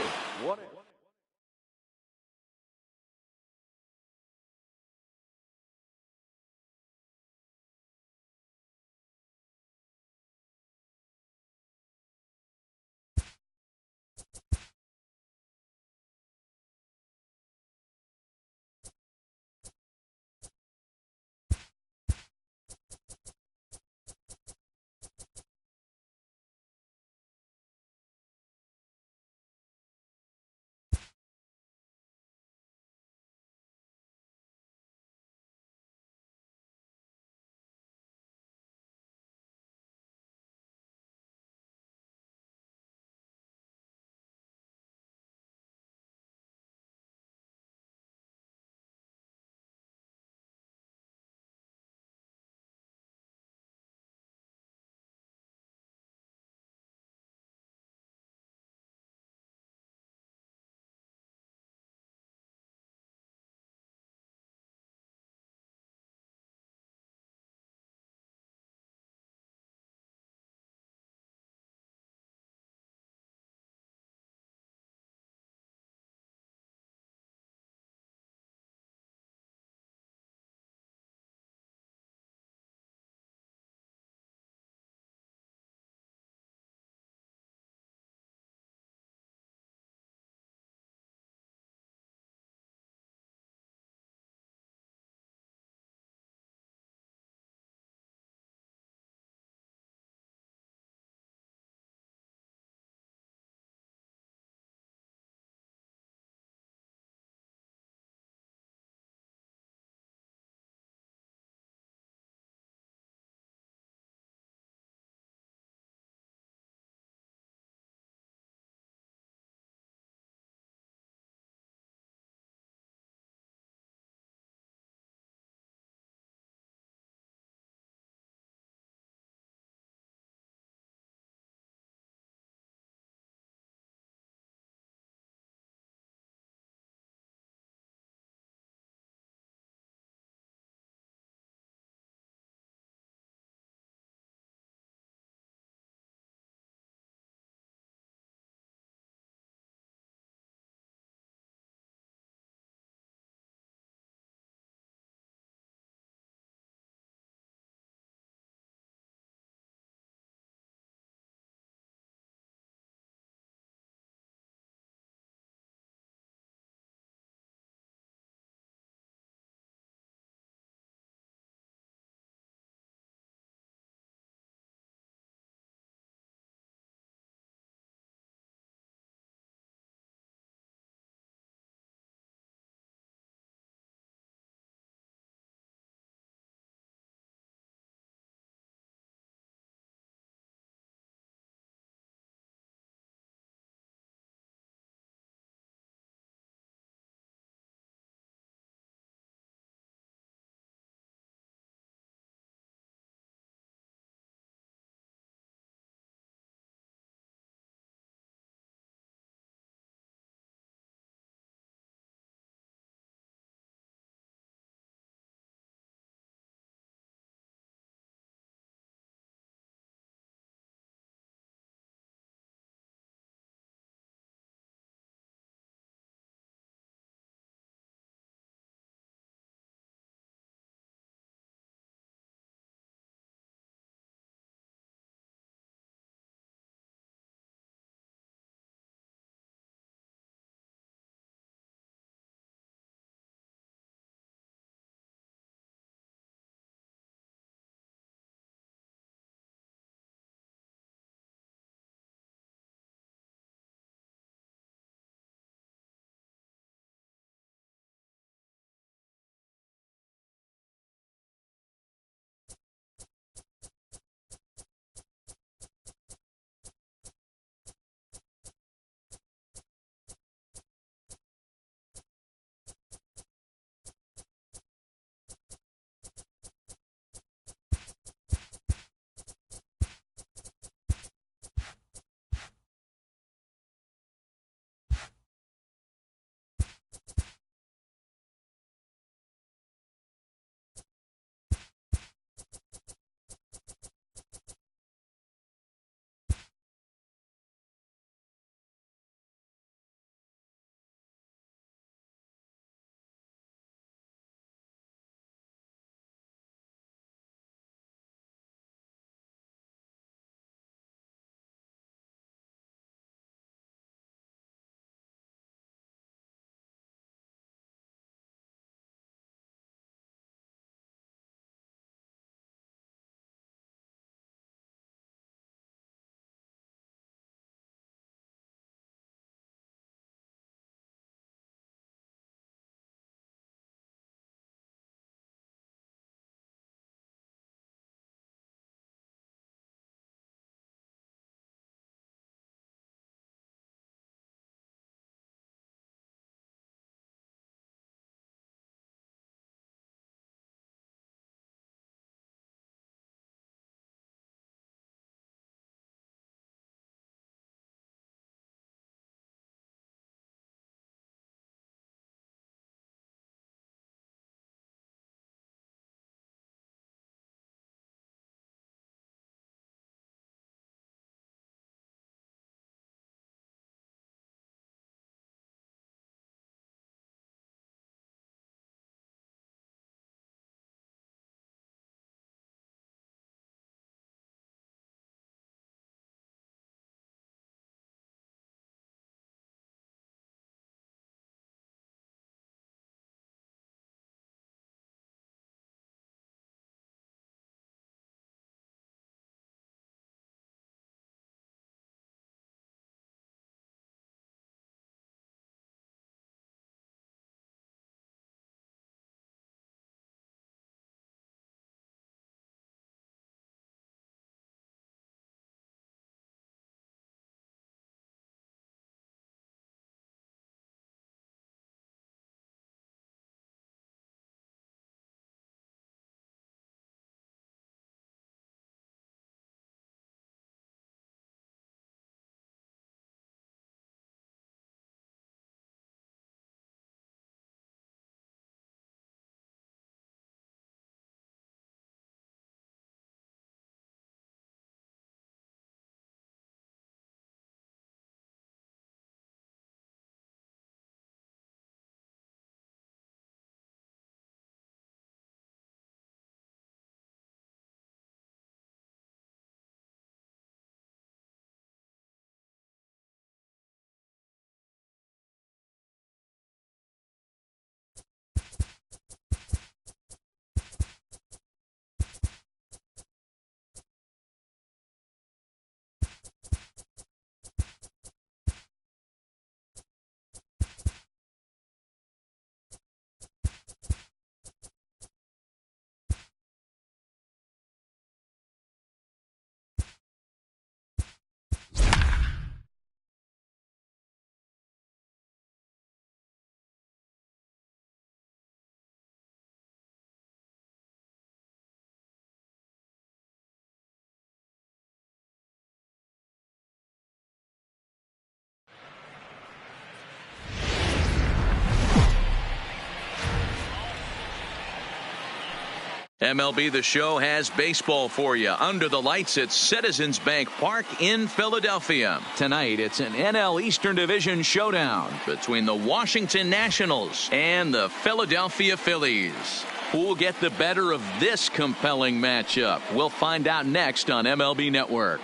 MLB The Show has baseball for you under the lights at Citizens Bank Park in Philadelphia. Tonight, it's an NL Eastern Division showdown between the Washington Nationals and the Philadelphia Phillies. Who'll get the better of this compelling matchup? We'll find out next on MLB Network.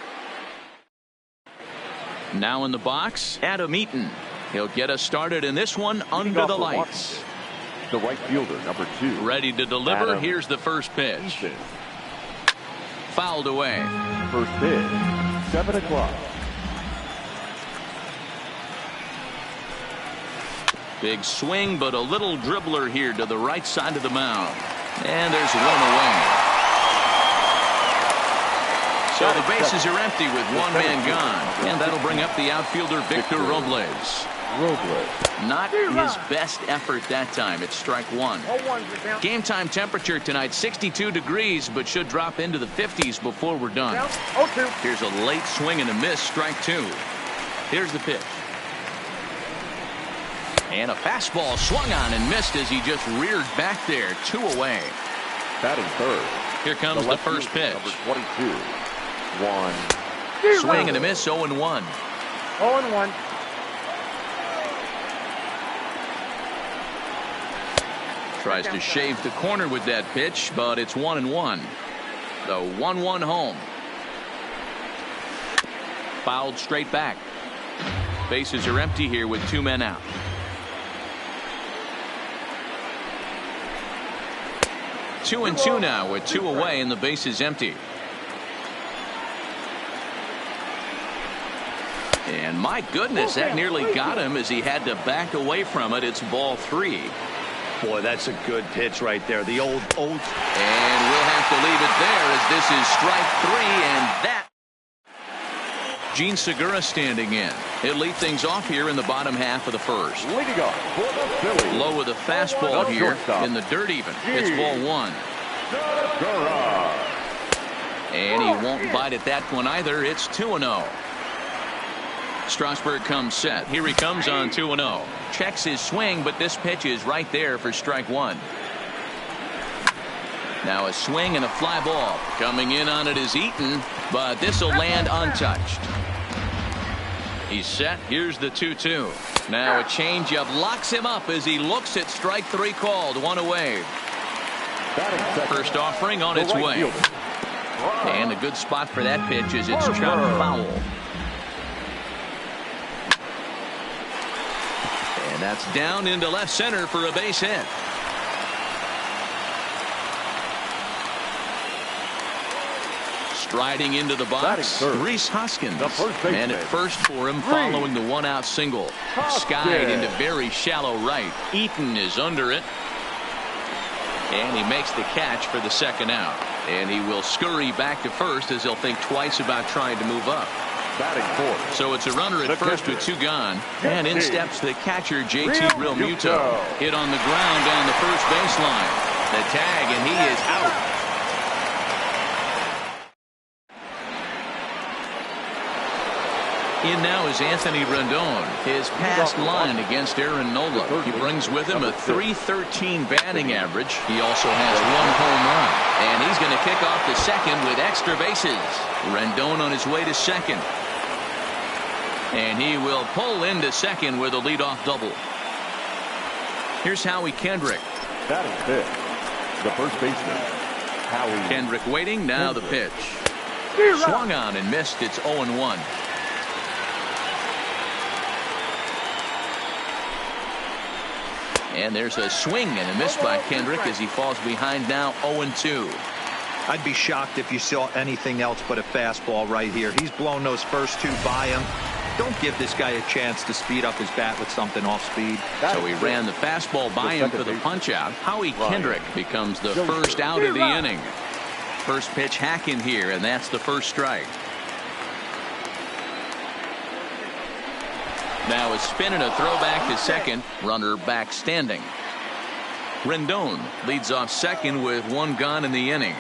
Now in the box, Adam Eaton. He'll get us started in this one under the lights. The right fielder, number 2. Ready to deliver. Here's the first pitch. Fouled away. First pitch, 7 o'clock. Big swing, but a little dribbler here to the right side of the mound. And there's one away. So the bases are empty with one man gone. And that'll bring up the outfielder Victor Robles. Not his best effort that time. It's strike one. Game time temperature tonight 62 degrees, but should drop into the 50s before we're done. Here's a late swing and a miss, strike two. Here's the pitch. And a fastball swung on and missed as he just reared back there. 2 away. Batting third. Here comes the first pitch. Number 22. 1. Swing and a miss, 0-1. 0-1. Tries to shave the corner with that pitch, but it's 1-1. The 1-1 home. Fouled straight back. Bases are empty here with 2 men out. Two and two now with 2 away and the base is empty. And my goodness, that nearly got him as he had to back away from it. It's ball 3. Boy, that's a good pitch right there. The old. And we'll have to leave it there as this is strike 3, and that. Gene Segura standing in. He'll lead things off here in the bottom half of the first. Leading off for the Phillies. Low with a fastball here in the dirt even. It's ball 1. And he won't bite at that one either. It's 2-0. Strasburg comes set. Here he comes on 2-0. Checks his swing, but this pitch is right there for strike 1. Now a swing and a fly ball. Coming in on it is Eaton, but this will land untouched. He's set. Here's the 2-2. Now a changeup locks him up as he looks at strike 3 called. 1 away. First offering on its way. And a good spot for that pitch as it's chopped foul. And that's down into left center for a base hit. Striding into the box, Rhys Hoskins. And at first for him following the 1-out single. Skied into very shallow right. Eaton is under it. And he makes the catch for the 2nd out. And he will scurry back to first as he'll think twice about trying to move up. So it's a runner at first with 2 gone. And in steps the catcher, JT Realmuto. Hit on the ground down the first baseline. The tag, and he is out. In now is Anthony Rendon. His past line against Aaron Nola. He brings with him a .313 batting average. He also has 1 home run. And he's going to kick off the 2nd with extra bases. Rendon on his way to 2nd. And he will pull into 2nd with a leadoff double. Here's Howie Kendrick. Batting 5th. The first baseman, Howie Kendrick waiting. Now the pitch. Swung on and missed. It's 0-1. And there's a swing and a miss by Kendrick as he falls behind now 0-2. I'd be shocked if you saw anything else but a fastball right here. He's blown those first 2 by him. Don't give this guy a chance to speed up his bat with something off speed. So he ran the fastball by him for the punch out. Howie Kendrick becomes the first out of the inning. First pitch hack in here, and that's the first strike. Now a spin and a throw back to 2nd. Runner back standing. Rendon leads off 2nd with 1 gone in the inning.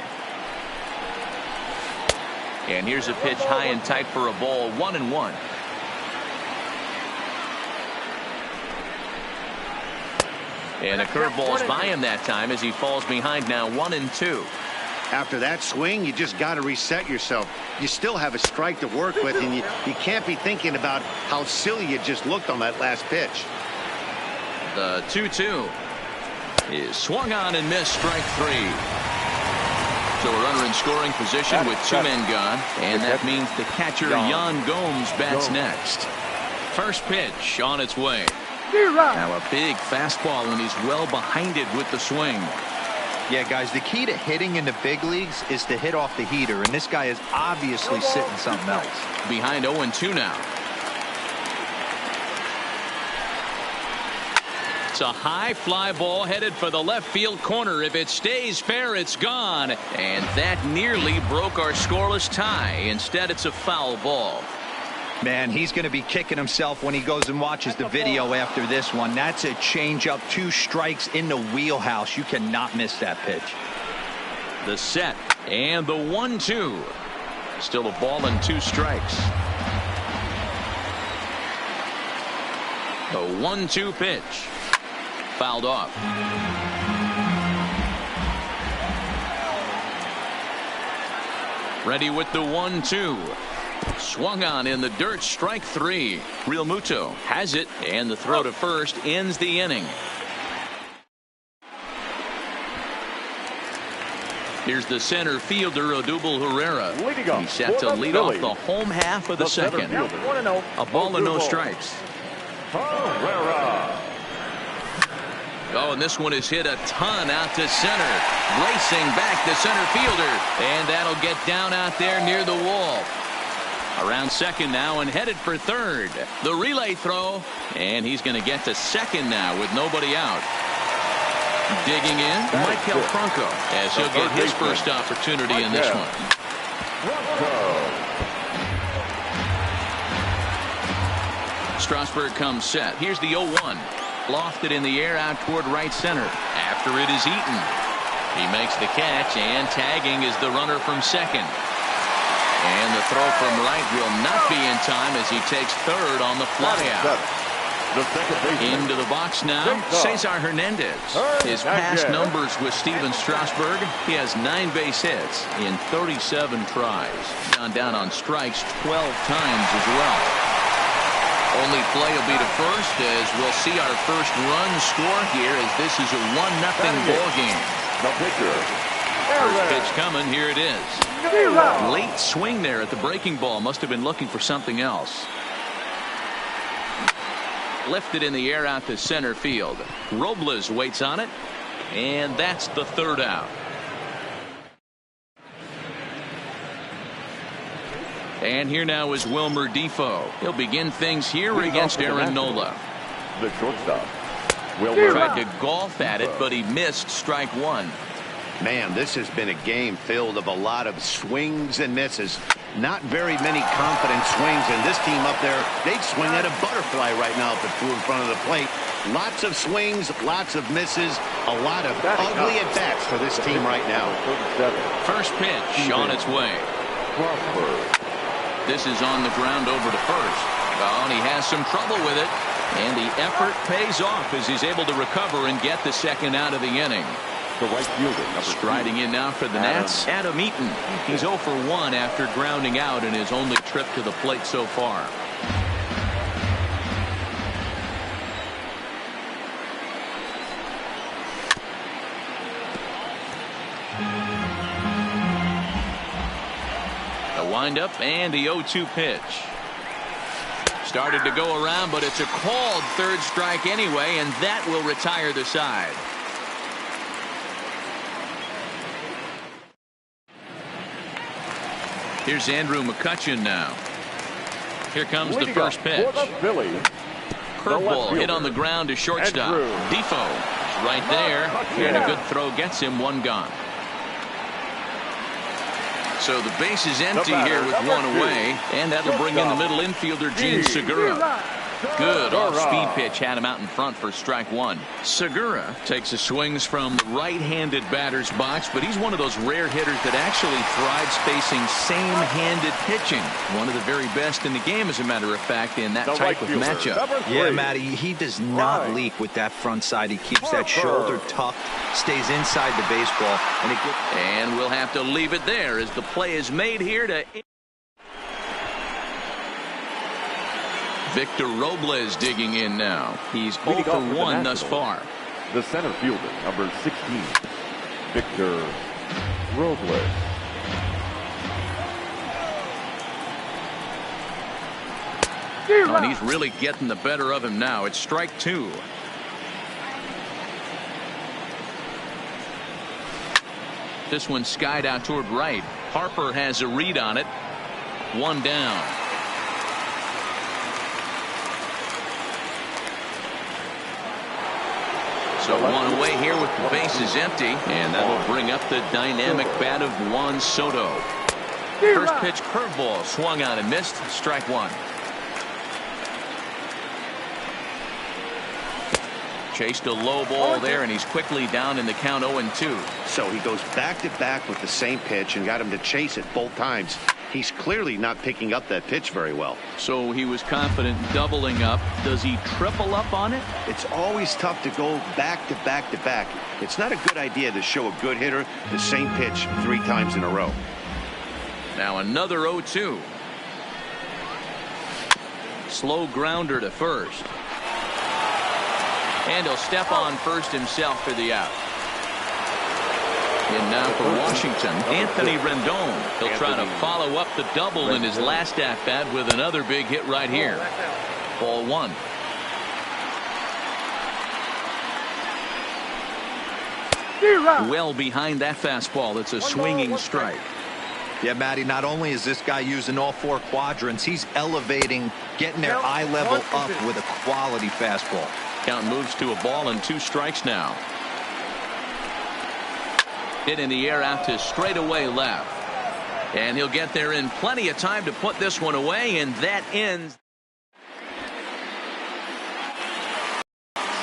And here's a pitch high and tight for a ball. 1-1. And a curveball's by him that time as he falls behind now 1-2. After that swing, you just got to reset yourself. You still have a strike to work with, and you can't be thinking about how silly you just looked on that last pitch. The 2-2 is swung on and missed, strike 3. So a runner in scoring position with 2 men gone, and that means the catcher Yan Gomes bats next. First pitch on its way. Now a big fastball, and he's well behind it with the swing. Yeah, guys, the key to hitting in the big leagues is to hit off the heater, and this guy is obviously sitting something else. Behind 0-2 now. It's a high fly ball headed for the left field corner. If it stays fair, it's gone. And that nearly broke our scoreless tie. Instead, it's a foul ball. Man, he's going to be kicking himself when he goes and watches the video after this one. That's a changeup, 2 strikes in the wheelhouse. You cannot miss that pitch. The set and the 1-2. Still a ball and 2 strikes. The 1-2 pitch. Fouled off. Ready with the 1-2. Swung on in the dirt, strike 3. Real Muto has it, and the throw to first ends the inning. Here's the center fielder, Odubel Herrera. He's set to lead off the home half of the second. A ball and no strikes. Herrera. Oh, and this one is hit a ton out to center. Racing back the center fielder, and that'll get down out there near the wall. Around second now and headed for third. The relay throw, and he's going to get to second now with nobody out. Digging in, Michael Franco, as he'll get his first opportunity in this one. Strasburg comes set. Here's the 0-1. Lofted in the air out toward right center. After it is Eaton. He makes the catch, and tagging is the runner from second. And the throw from right will not be in time as he takes third on the flyout. Into the box now, Cesar Hernandez. His past numbers with Steven Strasburg, he has 9 base hits in 37 tries. Gone down on strikes 12 times as well. Only play will be to first as we'll see our first run score here as this is a 1-0 ball game. The pitcher. First pitch coming, here it is. Late swing there at the breaking ball. Must have been looking for something else. Lifted in the air out to center field. Robles waits on it, and that's the third out. And here now is Wilmer Defoe. He'll begin things here against Aaron Nola. The shortstop. Wilmer tried to golf at it, but he missed strike 1. Man, this has been a game filled of a lot of swings and misses. Not very many confident swings, and this team up there, they'd swing at a butterfly right now if it flew in front of the plate. Lots of swings, lots of misses, a lot of ugly at-bats for this team right now. First pitch on its way. This is on the ground over to first. Oh, and he has some trouble with it, and the effort pays off as he's able to recover and get the second out of the inning. The right fielder, striding in now for the Nats, Adam Eaton. He's 0 for 1 after grounding out in his only trip to the plate so far. The windup and the 0-2 pitch. Started to go around, but it's a called third strike anyway, and that will retire the side. Here's Andrew McCutchen now. Here comes the first pitch. Curveball hit on the ground to shortstop. Defoe is right there, and a good throw gets him 1 gone. So the base is empty here with 1 away, and that'll bring in the middle infielder, Gene Segura. Good off-speed pitch had him out in front for strike one. Segura takes his swings from the right-handed batter's box, but he's one of those rare hitters that actually thrives facing same-handed pitching. One of the very best in the game, as a matter of fact, in that type of matchup. Yeah, Matty, he does not leak with that front side. He keeps that shoulder tucked, stays inside the baseball, and we'll have to leave it there as the play is made here to... Victor Robles digging in now. He's 0 for 1 thus far. The center fielder, number 16, Victor Robles. And he's really getting the better of him now. It's strike two. This one skied out toward right. Harper has a read on it. One down. So one away here with the bases empty, and that'll bring up the dynamic bat of Juan Soto. First pitch curveball swung on and missed. Strike one. Chased a low ball there, and he's quickly down in the count 0-2. So he goes back-to-back with the same pitch and got him to chase it both times. He's clearly not picking up that pitch very well. So he was confident doubling up. Does he triple up on it? It's always tough to go back-to-back-to-back. It's not a good idea to show a good hitter the same pitch 3 times in a row. Now another 0-2. Slow grounder to first. And he'll step on first himself for the out. And now for Washington, Anthony Rendon. He'll try to follow up the double in his last at-bat with another big hit right here. Ball one. Well behind that fastball. It's a swinging strike. Yeah, Matty, not only is this guy using all 4 quadrants, he's elevating, getting their eye level up with a quality fastball. Count moves to a ball and 2 strikes now. Hit in the air out to straightaway left. And he'll get there in plenty of time to put this one away, and that ends.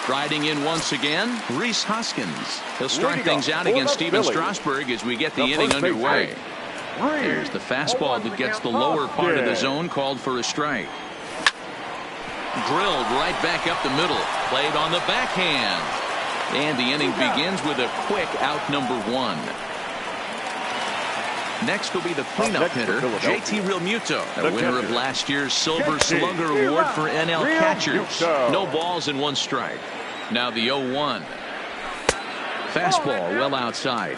Striding in once again, Rhys Hoskins. He'll start things out against Steven Strasburg as we get the inning underway. There's the fastball that gets the lower part of the zone, called for a strike. Drilled right back up the middle. Played on the backhand. And the inning begins with a quick out number 1. Next will be the cleanup hitter, JT Realmuto, a winner of last year's Silver Slugger Award for NL catchers. No balls and 1 strike. Now the 0-1. Fastball well outside.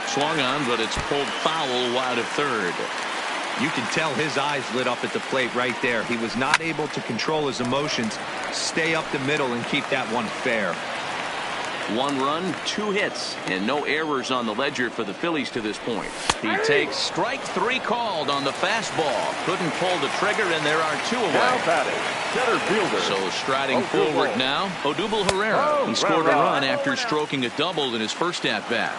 Swung on, but it's pulled foul wide of third. You can tell his eyes lit up at the plate right there. He was not able to control his emotions, stay up the middle, and keep that one fair. 1 run, 2 hits, and no errors on the ledger for the Phillies to this point. He takes strike 3 called on the fastball. Couldn't pull the trigger, and there are 2 away. Now batting, center fielder. So striding forward now, Odubel Herrera. He scored a run after stroking a double in his first at-bat.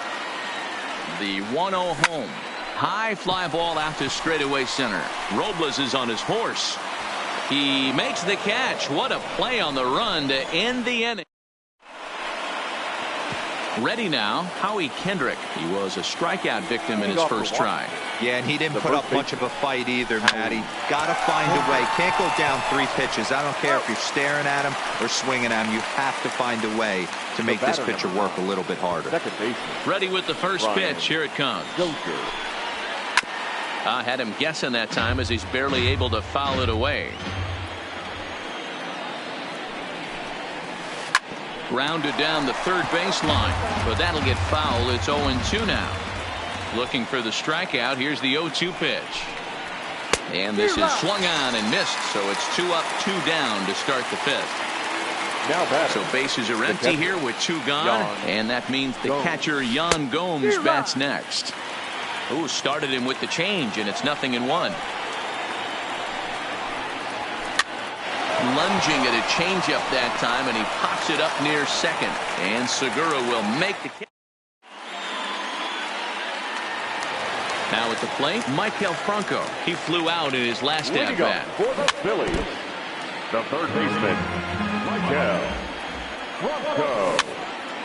The 1-0 home. High fly ball out to straightaway center. Robles is on his horse. He makes the catch. What a play on the run to end the inning. Ready now, Howie Kendrick. He was a strikeout victim in his first try. Yeah, and he didn't put up much of a fight either, Matty. Got to find a way. Can't go down 3 pitches. I don't care if you're staring at him or swinging at him. You have to find a way to make this pitcher work a little bit harder. Ready with the first pitch. Here it comes. I had him guessing that time as he's barely able to foul it away. Grounded down the third baseline, but that'll get foul. It's 0-2 now. Looking for the strikeout. Here's the 0-2 pitch. And this is swung on and missed, so it's 2 up, 2 down to start the 5th. So bases are empty here with 2 gone, and that means the catcher Yan Gomes bats next. Ooh, started him with the change, and it's 0-1. Lunging at a changeup that time, and he pops it up near second. And Segura will make the catch. Now at the plate, Michael Franco. He flew out in his last Leading up at-bat. for the Phillies, the third baseman, Michael Franco.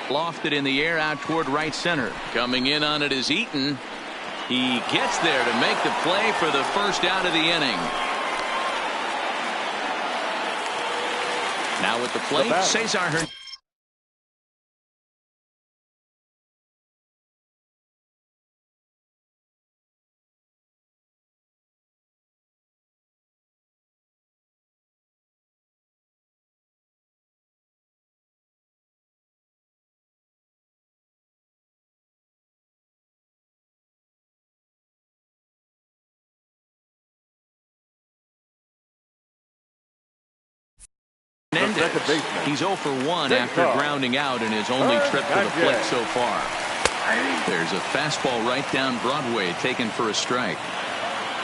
Lofted in the air out toward right center. Coming in on it is Eaton. He gets there to make the play for the first out of the inning. Now at the plate, Cesar Hernandez. He's 0 for 1 after grounding out in his only trip to the plate so far. There's a fastball right down Broadway taken for a strike.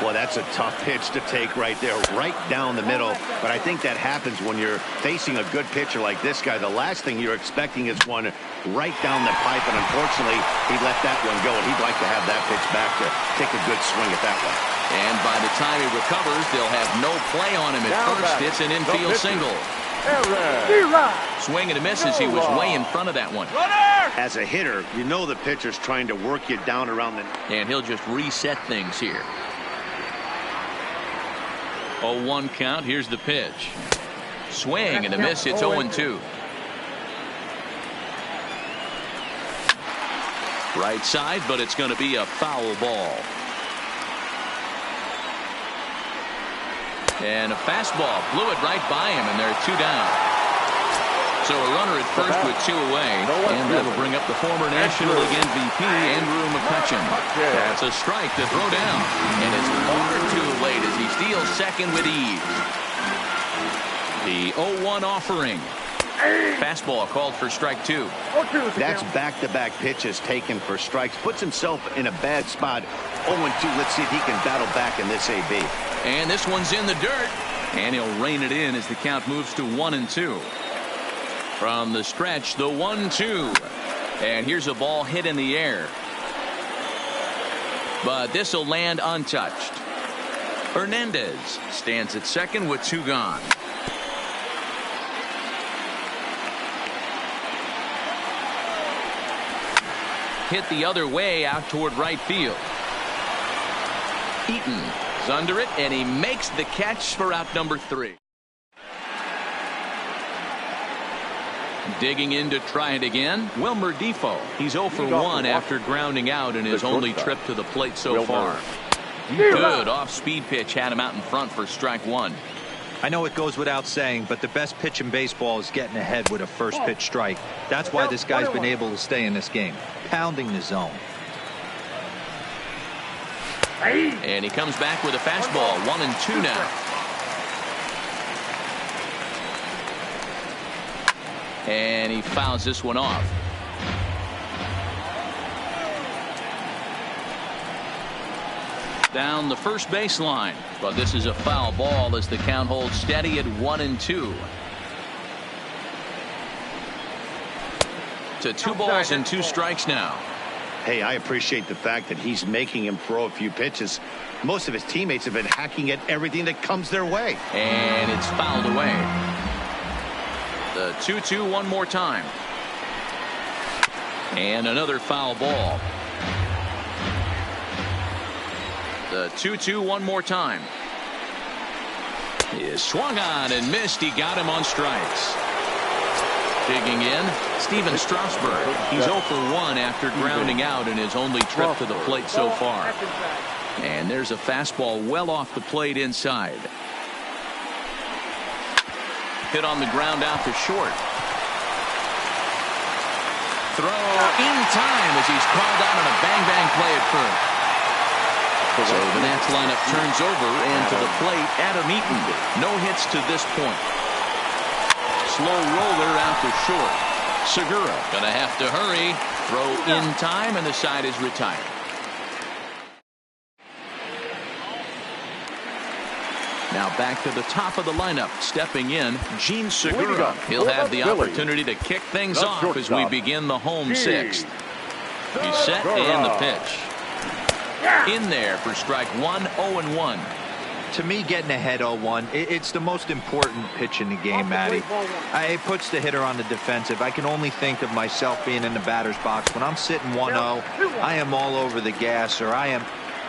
Well, that's a tough pitch to take right there, right down the middle. But I think that happens when you're facing a good pitcher like this guy. The last thing you're expecting is one right down the pipe, and unfortunately, he let that one go, and he'd like to have that pitch back to take a good swing at that one. And by the time he recovers, they'll have no play on him at first. It's an infield single. Swing and a miss as he was way in front of that one. As a hitter, you know the pitcher's trying to work you down around the... And he'll just reset things here. 0-1 count. Here's the pitch. Swing and a miss. It's 0-2. Right side, but it's going to be a foul ball. And a fastball blew it right by him, and they're 2 down. So a runner at first with 2 away, and that'll bring up the former National League MVP, Andrew McCutchen. That's a strike to throw down, and it's far too late as he steals second with ease. The 0-1 offering. Fastball called for strike 2. That's back-to-back pitches taken for strikes. Puts himself in a bad spot. 0-2. Let's see if he can battle back in this AB. And this one's in the dirt, and he'll rein it in as the count moves to 1-2. From the stretch, the 1-2. And here's a ball hit in the air. But this will land untouched. Hernandez stands at second with 2 gone. Hit the other way out toward right field. Eaton is under it, and he makes the catch for out number 3. Digging in to try it again, Wilmer Defoe. He's 0 for 1 after grounding out in his only trip to the plate so far. Good off-speed pitch had him out in front for strike 1. I know it goes without saying, but the best pitch in baseball is getting ahead with a first pitch strike. That's why this guy's been able to stay in this game, pounding the zone. And he comes back with a fastball, 1-2 now. And he fouls this one off. Down the first baseline, but this is a foul ball as the count holds steady at 1-2. To 2 balls and 2 strikes now. Hey, I appreciate the fact that he's making him throw a few pitches. Most of his teammates have been hacking at everything that comes their way. And it's fouled away. The 2-2 one more time. And another foul ball. The 2-2 one more time. He is swung on and missed. He got him on strikes. Digging in, Steven Strasburg. He's 0 for 1 after grounding out in his only trip to the plate so far. And there's a fastball well off the plate inside. Hit on the ground out to short. Throw in time as he's called out on a bang-bang play at first. So the Nats lineup turns over, and to the plate, Adam Eaton. No hits to this point. Slow roller out to short. Segura gonna have to hurry. Throw in time, and the side is retired. Now back to the top of the lineup. Stepping in, Gene Segura. He'll have the opportunity to kick things off as we begin the home 6th. He's set, and the pitch. In there for strike one, 0-1. To me, getting ahead 0-1, it's the most important pitch in the game, Matty. It puts the hitter on the defensive. I can only think of myself being in the batter's box. When I'm sitting 1-0, I am all over the gas, or I am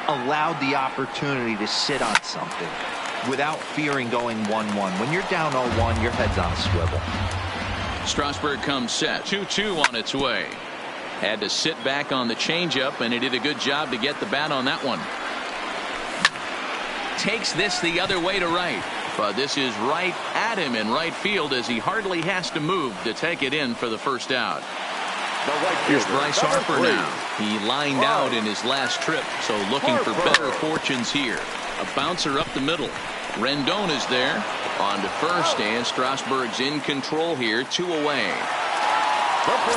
allowed the opportunity to sit on something without fearing going 1-1. When you're down 0-1, your head's on a swivel. Strasburg comes set. 2-2 on its way. Had to sit back on the changeup, and he did a good job to get the bat on that one. Takes this the other way to right, but this is right at him in right field as he hardly has to move to take it in for the first out. Here's Bryce Harper now. He lined out in his last trip, so looking for better fortunes here. A bouncer up the middle. Rendon is there on to first, and Strasburg's in control here, 2 away.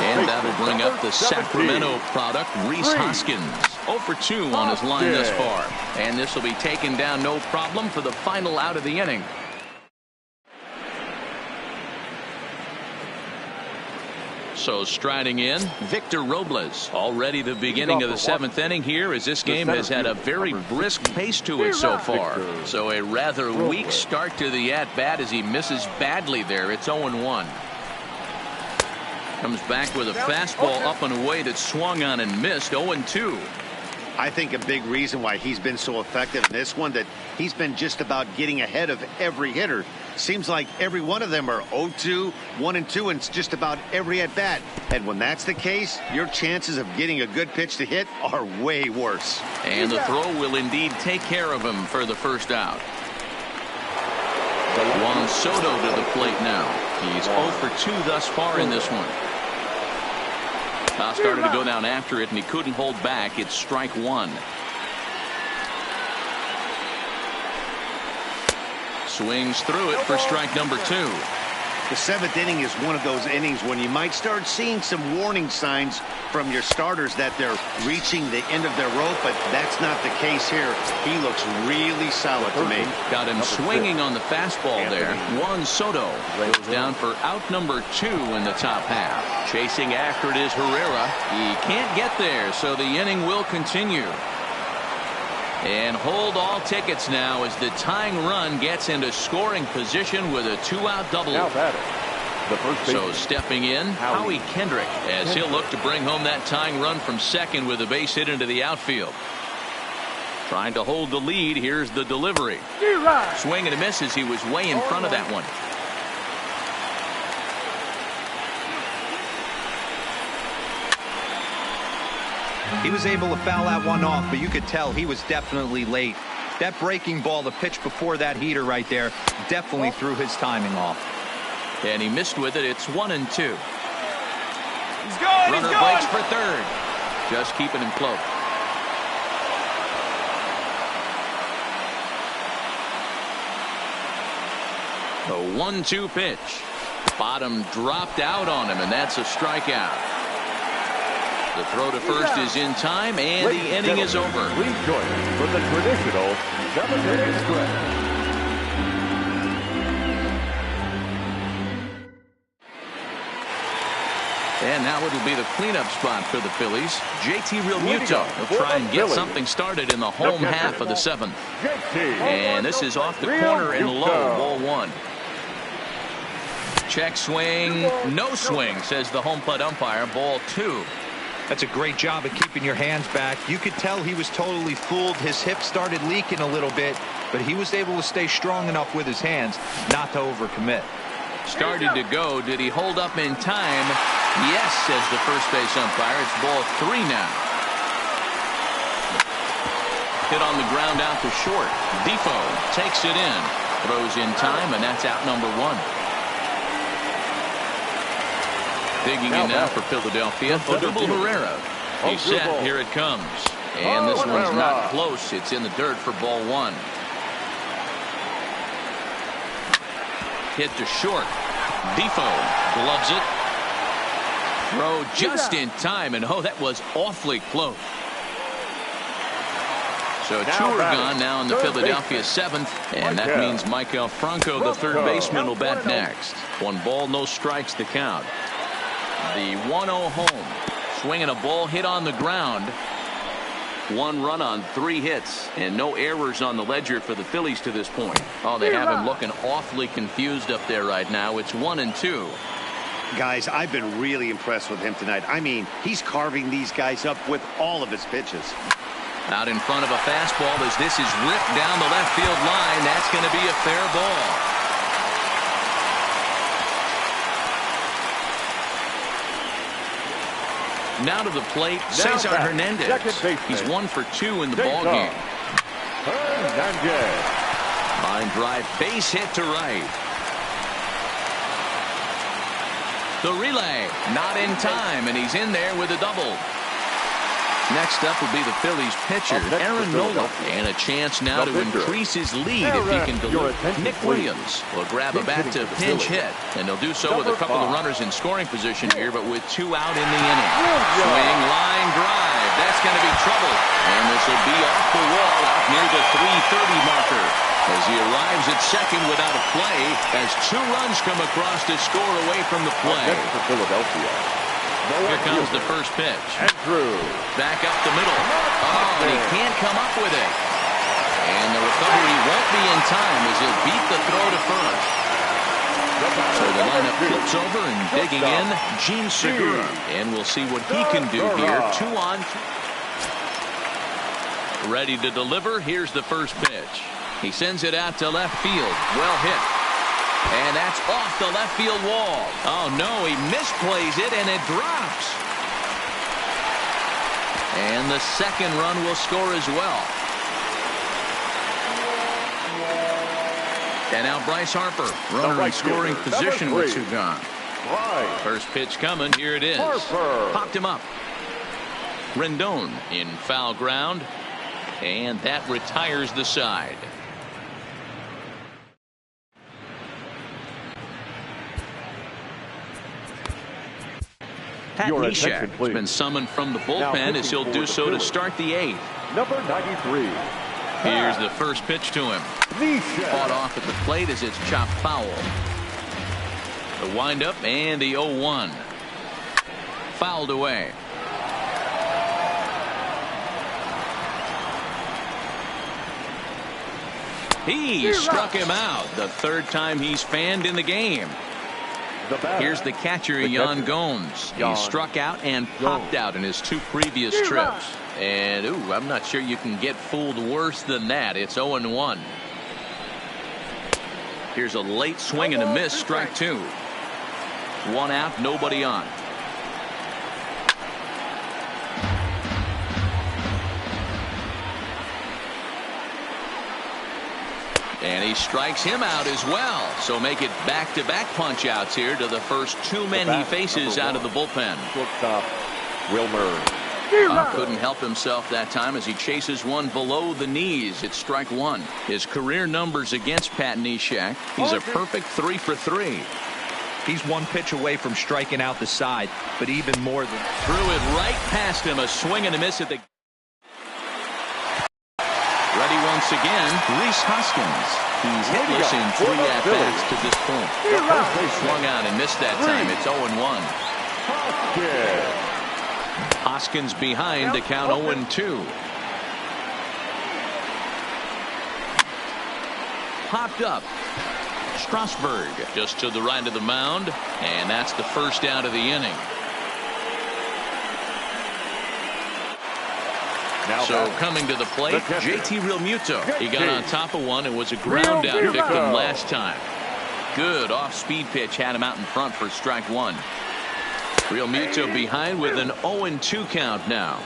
And that'll bring up the Sacramento product, Rhys Hoskins. 0 for 2 on his line thus far. And this will be taken down no problem for the final out of the inning. So striding in, Victor Robles. Already the beginning of the 7th inning here, as this game has had a very brisk pace to it so far. So a rather weak start to the at-bat as he misses badly there. It's 0-1. Comes back with a fastball up and away that swung on and missed. 0-2. I think a big reason why he's been so effective in this one, that he's been just about getting ahead of every hitter. Seems like every one of them are 0-2, 1-2, and it's just about every at bat. And when that's the case, your chances of getting a good pitch to hit are way worse. And the throw will indeed take care of him for the first out. Juan Soto to the plate now. He's 0 for 2 thus far in this one. Started to go down after it, and he couldn't hold back. It's strike one. Swings through it for strike number 2. The 7th inning is one of those innings when you might start seeing some warning signs from your starters that they're reaching the end of their rope, but that's not the case here. He looks really solid to me. Got him swinging on the fastball there. Juan Soto goes down for out number 2 in the top half. Chasing after it is Herrera. He can't get there, so the inning will continue. And hold all tickets now as the tying run gets into scoring position with a 2-out double. So stepping in, Howie Kendrick, as he'll look to bring home that tying run from second with a base hit into the outfield. Trying to hold the lead. Here's the delivery. Swing and a miss as he was way in front of that one. He was able to foul that one off, but you could tell he was definitely late. That breaking ball, the pitch before that heater right there, definitely threw his timing off. And he missed with it. It's 1-2. He's going. Runner breaks for third. Just keeping him close. The 1-2 pitch. Bottom dropped out on him, and that's a strikeout. The throw to first is in time, and the inning is over. Please join us for the traditional 7th-inning stretch. And now it'll be the cleanup spot for the Phillies. JT Realmuto will try and get something started in the home half of the 7th. And this is off the corner and low, ball 1. Check swing, no swing, says the home plate umpire, ball 2. That's a great job of keeping your hands back. You could tell he was totally fooled. His hip started leaking a little bit, but he was able to stay strong enough with his hands not to overcommit. Started to go. Did he hold up in time? Yes, says the first base umpire. It's ball 3 now. Hit on the ground out to short. Defoe takes it in. Throws in time, and that's out number 1. Digging in now for Philadelphia, Odubel Herrera. He's set. Here it comes. And this one's not close. It's in the dirt for ball 1. Hit to short. Defoe gloves it. Throw just in time, and oh, that was awfully close. So 2 are gone now in the Philadelphia 7th, and that means Michael Franco, the third baseman, will bat next. 1 ball, no strikes to count. The 1-0 home. Swinging a ball hit on the ground. 1 run on 3 hits, and no errors on the ledger for the Phillies to this point. Oh, they have him looking awfully confused up there right now. It's 1-2. Guys, I've been really impressed with him tonight. I mean, he's carving these guys up with all of his pitches. Out in front of a fastball as this is ripped down the left field line. That's going to be a fair ball. Now to the plate, Cesar Hernandez. He's 1 for 2 in the ball game. Line drive, base hit to right. The relay, not in time, and he's in there with a double. Next up will be the Phillies pitcher, Aaron Nola. And a chance now to increase his lead if he can deliver. Nick Williams will grab a bat to pinch hit, and they'll do so with a couple of runners in scoring position here, but with 2 out in the inning. Swing, line drive. That's going to be trouble. And this will be off the wall out near the 330 marker. As he arrives at second without a play, as 2 runs come across to score away from the play. For Philadelphia. Here comes the first pitch. Back up the middle. Oh, and he can't come up with it. And the recovery won't be in time as he'll beat the throw to first. So the lineup flips over and digging in, Gene Segura. And we'll see what he can do here. 2 on. Ready to deliver. Here's the first pitch. He sends it out to left field. Well hit. And that's off the left field wall. Oh, no, he misplays it, and it drops. And the second run will score as well. And now Bryce Harper, runner in scoring position with 2 gone. First pitch coming. Here it is. Popped him up. Rendon in foul ground. And that retires the side. Pat Neshek has been summoned from the bullpen as he'll do so to start the 8th. Number 93. Here's the first pitch to him. Fought off at the plate as it's chopped foul. The windup and the 0-1. Fouled away. He struck him out. The 3rd time he's fanned in the game. Here's the catcher, Yan Gomes. He struck out and popped out in his 2 previous trips. And, I'm not sure you can get fooled worse than that. It's 0-1. Here's a late swing and a miss, strike 2. 1 out, nobody on. And he strikes him out as well. So make it back-to-back punch-outs here to the first 2 men he faces out of the bullpen. Shortstop, Wilmer. Couldn't help himself that time as he chases one below the knees. It's strike 1. His career numbers against Pat Neshek. He's a perfect 3 for 3. He's 1 pitch away from striking out the side, but even more than. Threw it right past him. A swing and a miss at the. Ready once again, Rhys Hoskins. He's hitless in 3 at-bats to this point. Swung out and missed that time. It's 0-1. Hoskins behind the count 0-2. Popped up. Strasburg just to the right of the mound, and that's the first out of the inning. So coming to the plate, JT Realmuto. He got on top of one and was a ground out victim last time. Good off-speed pitch had him out in front for strike 1. Realmuto behind with an 0-2 count now.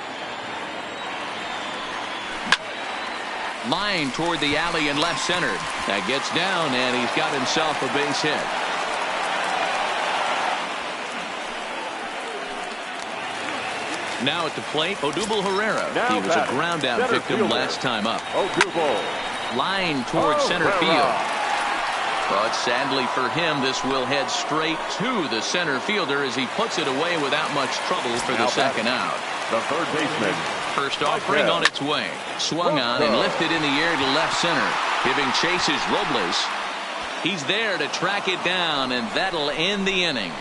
Line toward the alley and left center. That gets down, and he's got himself a base hit. Now at the plate, Odubel Herrera. He was a ground out victim last time up. Line toward center field. But sadly for him, this will head straight to the center fielder as he puts it away without much trouble for the second out. The third baseman. First offering on its way. Swung on and lifted in the air to left center. Giving chase is Robles. He's there to track it down, and that'll end the inning.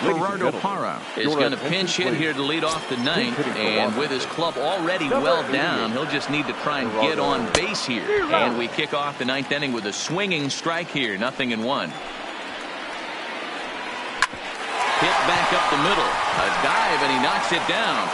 Gerardo Parra is going to pinch hit here to lead off the ninth, and with his club already well down, he'll just need to try and get on base here. And we kick off the ninth inning with a swinging strike here, 0-1. Hit back up the middle, a dive, and he knocks it down.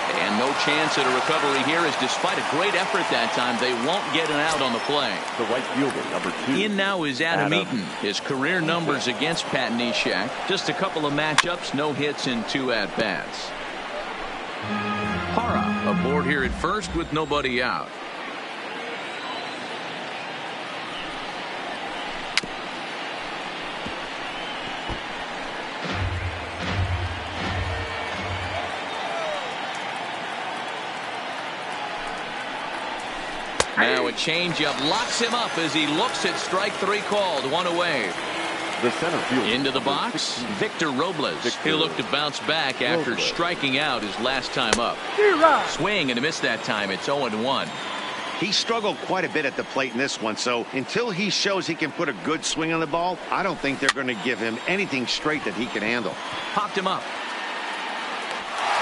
And no chance at a recovery here, as despite a great effort that time, they won't get an out on the play. The right fielder, number 2. In now is Adam Eaton. His career numbers against Pat Neshek. Just a couple of matchups, no hits in 2 at-bats. Parra aboard here at first with nobody out. Now a changeup locks him up as he looks at strike 3 called. 1 away. The center fielder. Into the box, Victor Robles. He'll look to bounce back after striking out his last time up. Swing and a miss that time. It's 0-1. He struggled quite a bit at the plate in this one, so until he shows he can put a good swing on the ball, I don't think they're going to give him anything straight that he can handle. Popped him up.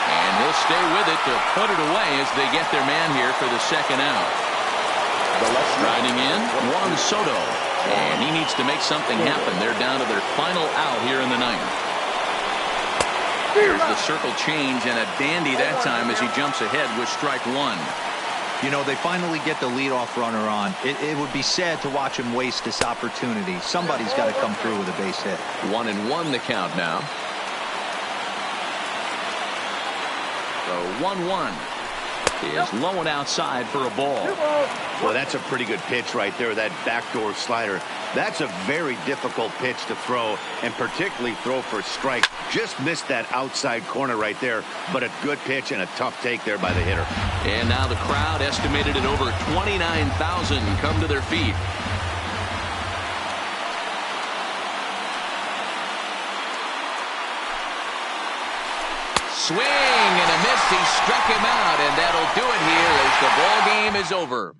And he'll stay with it to put it away as they get their man here for the second out. Riding in, Juan Soto. And he needs to make something happen. They're down to their final out here in the ninth. There's the circle change, and a dandy that time as he jumps ahead with strike 1. You know, they finally get the leadoff runner on. It would be sad to watch him waste this opportunity. Somebody's got to come through with a base hit. 1-1 the count now. So 1-1. Is low and outside for a ball. Well, that's a pretty good pitch right there, that backdoor slider. That's a very difficult pitch to throw, and particularly throw for a strike. Just missed that outside corner right there, but a good pitch and a tough take there by the hitter. And now the crowd, estimated at over 29,000, come to their feet. Swing and a miss. He struck him out, and that'll do it here as the ball game is over.